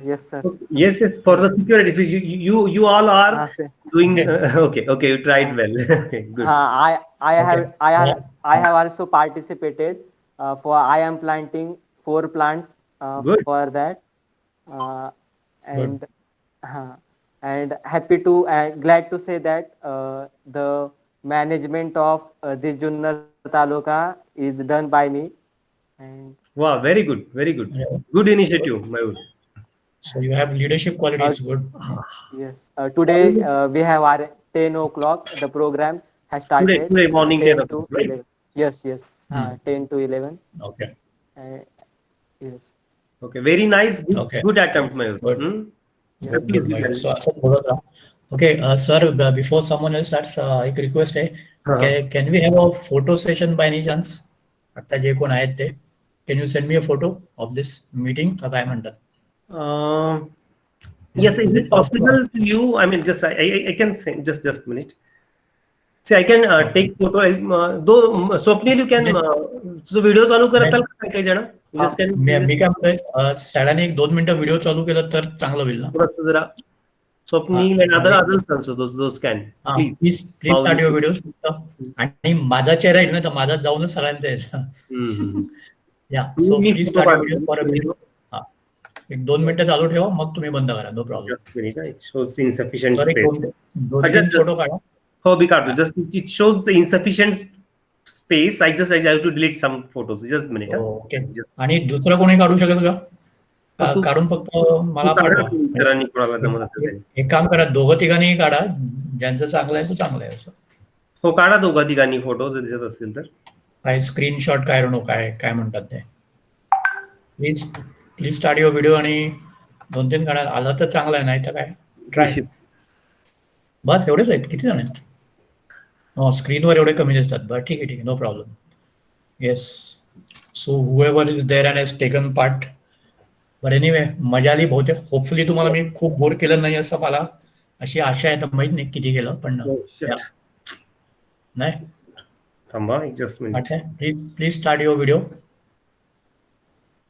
Yes, sir. Yes, for the security. You all are doing okay. You tried well. Good. I have also participated. For I am planting 4 plants for that, and happy to glad to say that the management of this Junnar Taluka is done by me. And Wow, very good, very good. Good initiative, Mayur. So you have leadership qualities. Good. yes, today we have our 10 o'clock. The program has started. Today morning 10 to o'clock, right? 11. Yes, yes. 10 to 11. Okay. Yes. Okay, very nice. Good, Okay. good attempt, Mayur. Good. Yes. Good, right. So असं बोलत राहा. Okay, sir, before someone else starts, एक request आहे. Can we have a photo session by any chance? आता जे कोण आहेत ते. Can you send me a photo of this meeting? का काय म्हणतात? Yes, is it possible to you? I mean, just I can say just a minute. See, I can take photo. Though Swapnil, you can so video चालू करताल का काही जण? Just can मी काय म्हणतोय, सॅडाने 1-2 मिनिटं व्हिडिओ चालू केलं तर चांगलं होईल ना. थोडंसं जरा Swapnil and others also those can. Please start your videos. आणि माझा चेहरा आहे ना, तर माझा जाऊनच सगळ्यांचा यायचा. Yeah, so please start your video for a video. 1-2 मिनिटं चालू ठेवा, मग तुम्ही बंद करा. No problem. Just minute, it shows insufficient Sorry, space. 2-3 photo काढा. हो, मी काढतो. Just it shows the insufficient space. I have to delete some photos. Just a minute. Okay. आणि दुसरं कोणी काढू शकेल का? काढून फक्त मला पाठवा. मित्रांनी कोणाला जमत असेल. एक काम करा, 2-3 काढा. ज्यांचं चांगलं आहे तो चांगलं आहे असं. हो, काढा 2-3 फोटो जर दिसत असतील तर. काय स्क्रीनशॉट काय नो काय म्हणतात ते. प्लीज स्टार्ट युअर व्हिडिओ आणि 2-3 काढा. आला तर चांगला आहे, नाही तर काय ट्राय. बस एवढेच आहेत. किती जण आहेत? हो, स्क्रीनवर एवढे कमी दिसतात. बरं ठीक आहे, no problem. Yes. So whoever is there and has taken part. बरं, एनिवे मजा आली बहुतेक. होपफुली तुम्हाला मी खूप बोर केलं नाही असं मला अशी आशा आहे. तर माहित नाही किती केलं, पण नाही. थांबा just minute. Please start your video.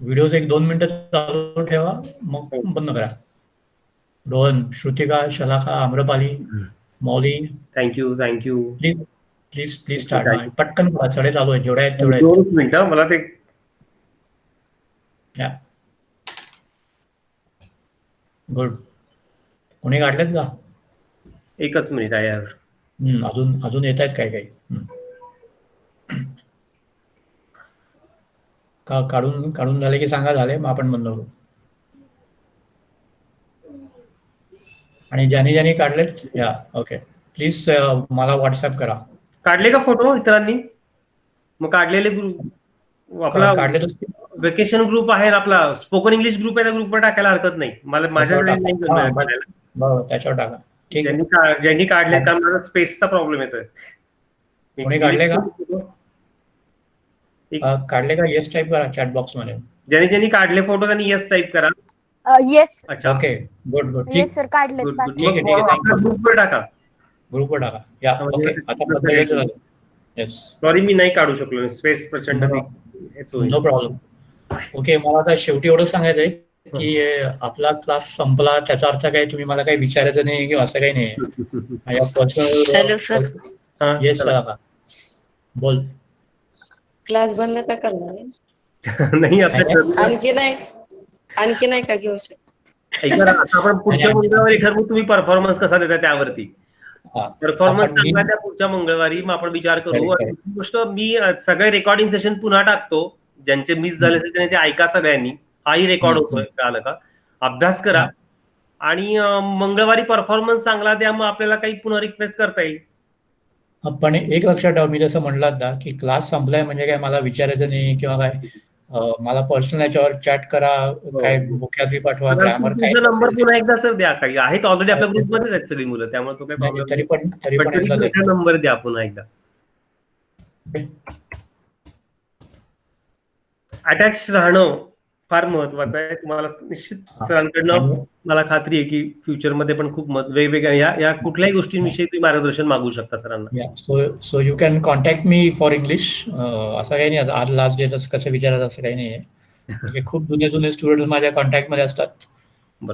Videos 1-2 मिनिटं चालू ठेवा, मग बंद करा. रोहन, श्रुतिका, शलाका, आम्रपाली, मौली, थँक्यू. Please start. पटकन करा, सगळे चालू आहेत. जेवढे आहेत तेवढे. 2 मिनिटं मला ते. गुड. कोणी काढलेत का? एकच मिनिट आहे यार. अजून येत आहेत काही. काढून झाले की सांगा. झाले मग आपण बंद करू. आणि ज्यांनी काढलेत, या ओके, प्लीज मला व्हॉट्सअप करा. काढले का फोटो इतरांनी? मग काढलेले ग्रुप आपला काढले वेकेशन ग्रुप आहे आपला, स्पोकन इंग्लिश ग्रुप आहे, त्या ग्रुपवर टाकायला हरकत नाही. मला माझ्याकडे त्याच्यावर टाका. ठीक आहे. ज्यांनी काढले, कारण माझा स्पेसचा प्रॉब्लेम येतोय. कोणी काढले का? काढले का? येस टाईप करा चॅट बॉक्स मध्ये. ज्यांनी काढले फोटो त्यांनी येस टाईप करा. येस. अच्छा, ओके, गुड. येस सर, काढले. ठीक आहे. ग्रुपवर टाका. या ओके. आता येस. सॉरी, मी नाही काढू शकलो. स्पेस प्रचंड. No problem. ओके, मला आता शेवटी एवढं सांगायचंय की आपला क्लास संपला त्याचा अर्थ काय तुम्ही मला काही विचारायचं नाही किंवा असं काही नाही. माझ्या personal. Hello sir. Yes sir, बोल. क्लास बंद का करणार आहे? नाही, आणखी नाही का घेऊ शकतो? आपण पुढच्या मंगळवारी ठरवू तुम्ही परफॉर्मन्स कसा देता त्यावरती. परफॉर्मन्स चांगला त्या पुढच्या मंगळवारी मग आपण विचार करू. आणि दुसरी गोष्ट, मी सगळे रेकॉर्डिंग सेशन पुन्हा टाकतो. ज्यांचे मिस झाले असेल त्याने ते ऐका सगळ्यांनी. हाही रेकॉर्ड होतोय, कळालं का? अभ्यास करा आणि मंगळवारी परफॉर्मन्स चांगला द्या, मग आपल्याला काही पुन्हा रिक्वेस्ट करता येईल. पण एक लक्षात ठेवा, मी जसं म्हणलात ना की क्लास संपलाय म्हणजे काय मला विचारायचं नाही किंवा काय. मला पर्सनल याच्यावर चॅट करा, काय व्होकॅब्युलरी पाठवा, ग्रामर काय. नंबर पुन्हा एकदा सर द्या. काही आहेत ऑलरेडी आपल्या ग्रुपमध्येच आहेत सगळी मुलं, त्यामुळे तो काही प्रॉब्लेम. तरी पण नंबर द्या पुन्हा एकदा. अटॅच राहणं फार महत्वाचं आहे. तुम्हाला निश्चित सरांकडनं मला खात्री आहे की फ्युचरमध्ये पण खूप वेगवेगळ्या या कुठल्याही गोष्टींविषयी तुम्ही मार्गदर्शन मागू शकता सरांना. So you can contact me for English. असं काही नाही, आज लास्ट डेट कसं विचारायचं असं काही नाही आहे. खूप जुने स्टुडंट माझ्या कॉन्टॅक्टमध्ये असतात.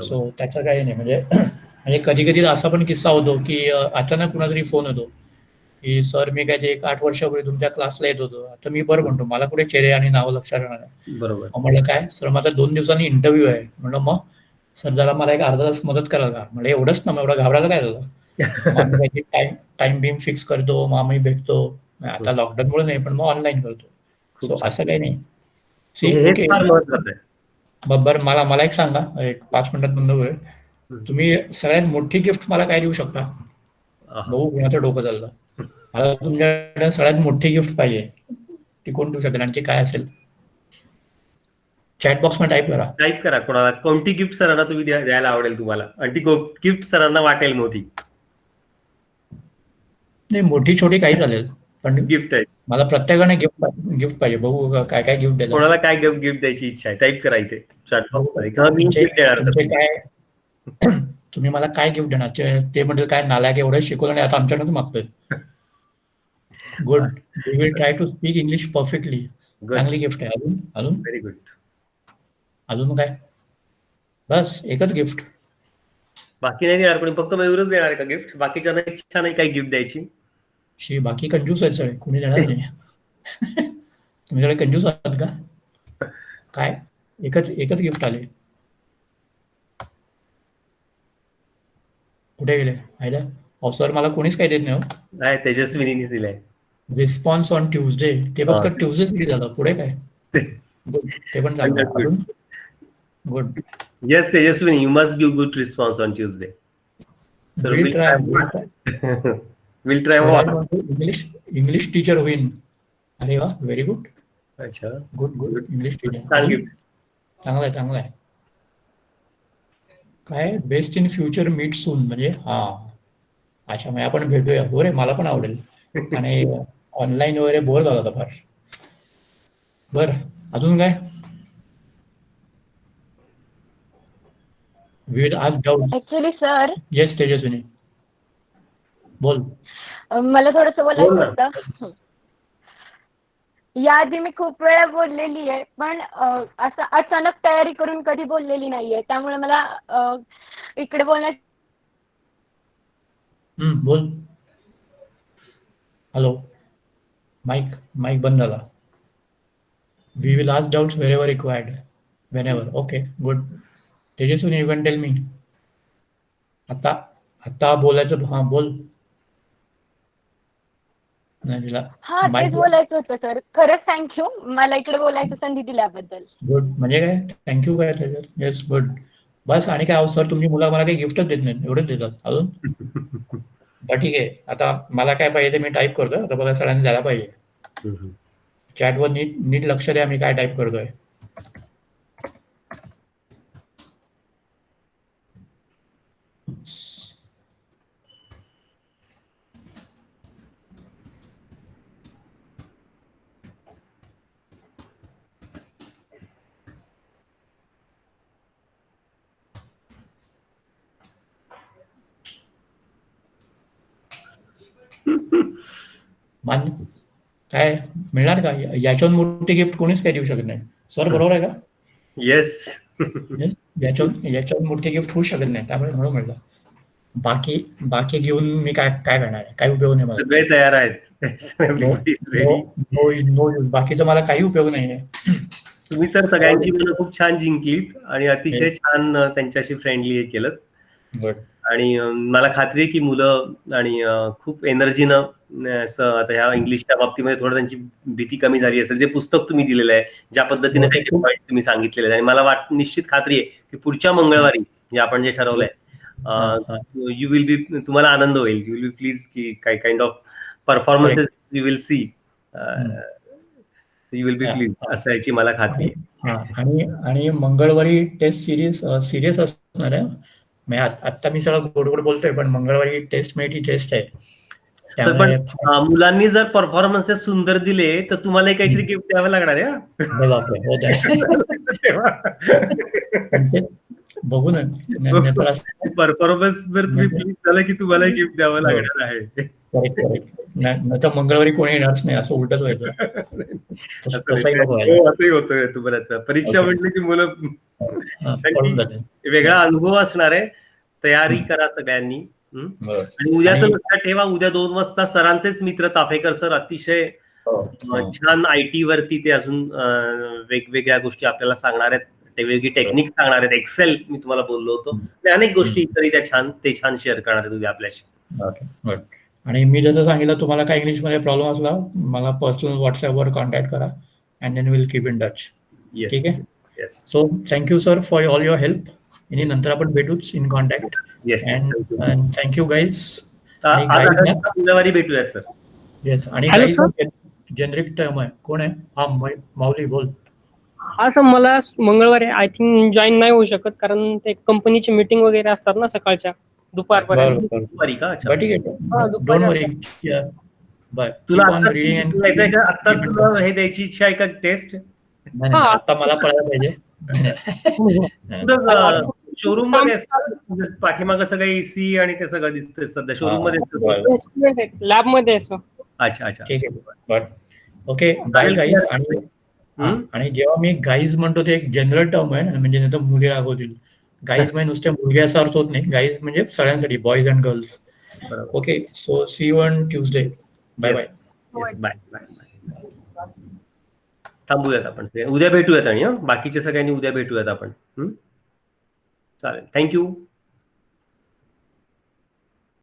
सो त्याचं काही नाही. म्हणजे कधी असा पण किस्सा होतो की अचानक कुणातरी फोन होतो की सर मी काय ते 8 वर्षापूर्वी तुमच्या क्लासला येत होतो. आता मी बरं म्हणतो, मला कुठे चेहरे आणि नाव लक्षात राहणार नाही. बरोबर. म्हटलं काय सर, माझा 2 दिवसांनी इंटरव्ह्यू आहे. म्हणलं मग सर जरा मला एक अर्धा तास मदत कराल का? म्हणजे एवढंच ना, मग एवढं घाबरायला काय झालं. मग आम्ही काहीतरी टाइम बीम फिक्स करतो, मग आम्ही भेटतो. आता लॉकडाऊनमुळे नाही, पण मग ऑनलाईन करतो. खूप सो छान. असं काही नाही. सी म्हणजे हेच ओके. फार महत्वाचं आहे. बरं, मला एक सांगा, एक 5 मिनिटात बंद होईल. तुम्ही सगळ्यात मोठी गिफ्ट मला काय देऊ शकता? बघू कोणाचं डोकं चाललं. मला तुमच्याकडे सगळ्यात मोठी गिफ्ट पाहिजे. ती कोण देऊ शकेल आणि ती काय असेल? चॅट बॉक्स मध्ये टाईप करा कोणाला कोणती गिफ्ट सरांना तुम्ही द्यायला आवडेल तुम्हाला, आणि ती गिफ्ट सरांना वाटेल मोठी. नाही, मोठी छोटी काही चालेल, पण गिफ्ट आहे. मला प्रत्येकाने गिफ्ट पाहिजे. बघू काय काय गिफ्ट देतात. कोणाला काय गिफ्ट द्यायची इच्छा आहे टाईप करा इथे चॅट बॉक्स मध्ये, किंवा मी तुमचे गिफ्ट देणार तुमचे सर. काय तुम्ही मला काय गिफ्ट देणार? ते म्हणजे काय, नालायक एवढं शिकवलं नाही, आता आमच्याकडून मागतोय. Good. We will try to speak English perfectly. चांगली गिफ्ट आहे. अजून व्हेरी गुड. अजून काय? बस एकच गिफ्ट. बाकी नाही देणार कोणी, फक्त मयूरच देणार आहे का गिफ्ट? बाकीच्यांना इच्छा नाही काही गिफ्ट द्यायची? बाकी कंजूस आहेत सगळे, कोणी देणार नाही. तुम्ही सगळे कंजूस आहात का? काय एकच गिफ्ट आले. कुठे गेले? आयला सर, मला कोणीच काही देत नाही हो. नाही, तेजस्विनीनेच दिलाय. Response on Tuesday. ते फक्त ट्यूजडे झालं. पुढे काय? गुड. ते पण चांगलं. Good. Yes, Tejaswini, you must give good response on Tuesday. So We'll try. We'll try what? English teacher होईन. अरे वा, व्हेरी गुड. अच्छा, गुड. इंग्लिश टीचर चांगलं आहे. काय best in future meet soon, म्हणजे अच्छा, मग आपण भेटूया. हो रे, मला पण आवडेल. आणि ऑनलाईन वगैरे बोर झाला होता फार. बर, अजून काय? ऍक्च्युली सर, येस तेजस्विनी, बोल. मला थोडंसं बोलायचं होतं. याआधी मी खूप वेळा बोललेली आहे, पण असं अचानक तयारी करून कधी बोललेली नाहीये, त्यामुळे मला इकडे बोलण्यात. बोल. हॅलो, माईक बंद झाला. We will ask doubts wherever required, whenever. Okay, good. Tejaswini, you can tell me. आता बोलायचं. बोल. तेच बोलायचं होतं सर. खरंच थँक्यू मला इकडे बोलायचं संधी दिल्याबद्दल. गुड. म्हणजे काय थँक्यू काय त्याच्यात? Yes, good. बस. आणि काय सर, तुमची मुलं मला काही गिफ्टच देत नाहीत, एवढंच देतात अजून. बरं, ठीक आहे. आता मला काय पाहिजे ते मी टाईप करतोय. आता बघा, सगळ्यांनी द्यायला पाहिजे. चॅटवर नीट लक्ष द्या, मी काय टाईप करतोय. काय मिळणार का? याच्यावर मोठी गिफ्ट कोणीच काय देऊ शकत नाही. सर, बरोबर आहे का? येस. याच्यावर मोठी गिफ्ट होऊ शकत नाही, त्यामुळे म्हणून मिळतं. बाकी घेऊन मी काय करणार आहे? काही उपयोग नाही मला. सगळे तयार आहेत. बाकीचा मला काही उपयोग नाही आहे. तुम्ही सर सगळ्यांची मनं खूप छान जिंकलीत आणि अतिशय छान त्यांच्याशी फ्रेंडली हे केलं. आणि मला खात्री आहे की मुलं आणि खूप एनर्जीनं असं, आता ह्या इंग्लिशच्या बाबतीमध्ये थोडं त्यांची भीती कमी झाली असेल. जे पुस्तक तुम्ही दिलेलं आहे, ज्या पद्धतीने काही पॉईंट तुम्ही सांगितलेले, आणि मला निश्चित खात्री आहे की पुढच्या मंगळवारी जे आपण जे ठरवलंय, यू विल बी, तुम्हाला आनंद होईल. यू विल बी प्लीज की काही kind of performances you will see, you will be please, असं याची मला खात्री आहे. आणि मंगळवारी टेस्ट सिरियस असणार आहे. आता मी सगळं गोड बोलतोय, पण मंगळवारी टेस्ट आहे. पण मुलांनी जर परफॉर्मन्सेस सुंदर दिले तर तुम्हाला काहीतरी गिफ्ट द्यावं लागणार आहे. बघू ना, परफॉर्मन्स वर तुम्ही प्लीज झालं की तुम्हाला गिफ्ट द्यावं लागणार आहे. नाही तर मंगळवारी कोणी येणारच नाही, असं उलटच व्हायचं. असंही होतोय. तुम्हाला परीक्षा म्हटलं की मुलं, वेगळा अनुभव असणार आहे. तयारी करा सगळ्यांनी. आणि उद्याचं लक्षात ठेवा, उद्या 2 वाजता सरांचेच मित्र चाफेकर सर अतिशय छान IT वरती ते अजून वेगवेगळ्या गोष्टी आपल्याला सांगणार आहेत. वेगवेगळी टेक्निक सांगणार आहेत. एक्सेल मी तुम्हाला बोललो होतो. अनेक गोष्टी इतरही ते छान शेअर करणार आहेत उद्या आपल्याशी. Okay good. आणि मी जसं सांगितलं तुम्हाला काय इंग्लिशमध्ये प्रॉब्लेम असला मला पर्सनल व्हॉट्सअपवर कॉन्टॅक्ट करा and then will keep in touch. Yes ठीक आहे. Yes so thank you sir for all your help. आणि नंतर आपण भेटूच in contact. Yes and thank you guys. आणि बुधवारी भेटूयात सर. येस. आणि Hello, गाईज जेनरिक टर्म आहे. कोण आहे? हा माऊली बोल. हा सर मला मंगळवारी आय थिंक जॉईन नाही होऊ शकत कारण ते कंपनीची मीटिंग वगैरे असतात ना सकाळच्या दुपारपर्यंत. दुपारी का? अच्छा. ठीक आहे. Don't worry. बाय. तुला रीडिंग आता तुला हे द्यायची इच्छा आहे का टेस्ट? नाही आता मला पळायला पाहिजे. शोरूम मध्ये पाठीमागं सगळं एसी आणि ते सगळं दिसतंय सध्या शोरूम मध्ये. लॅब मध्ये आहे सर. अच्छा अच्छा. ठीक आहे. Okay bye guys. आणि जेव्हा मी गाईज म्हणतो ते एक जनरल टर्म आहे म्हणजे नाही तर मुली रागवतील. गाईज म्हणजे नुसत्या मुलगी असा अर्थ होत नाही. गाईज म्हणजे सगळ्यांसाठी boys and girls. Okay. So see you on Tuesday. Bye bye. Bye bye. थांबूयात आपण. उद्या भेटूयात आणि बाकीच्या सगळ्यांनी उद्या भेटूयात आपण. चालेल. थँक्यू.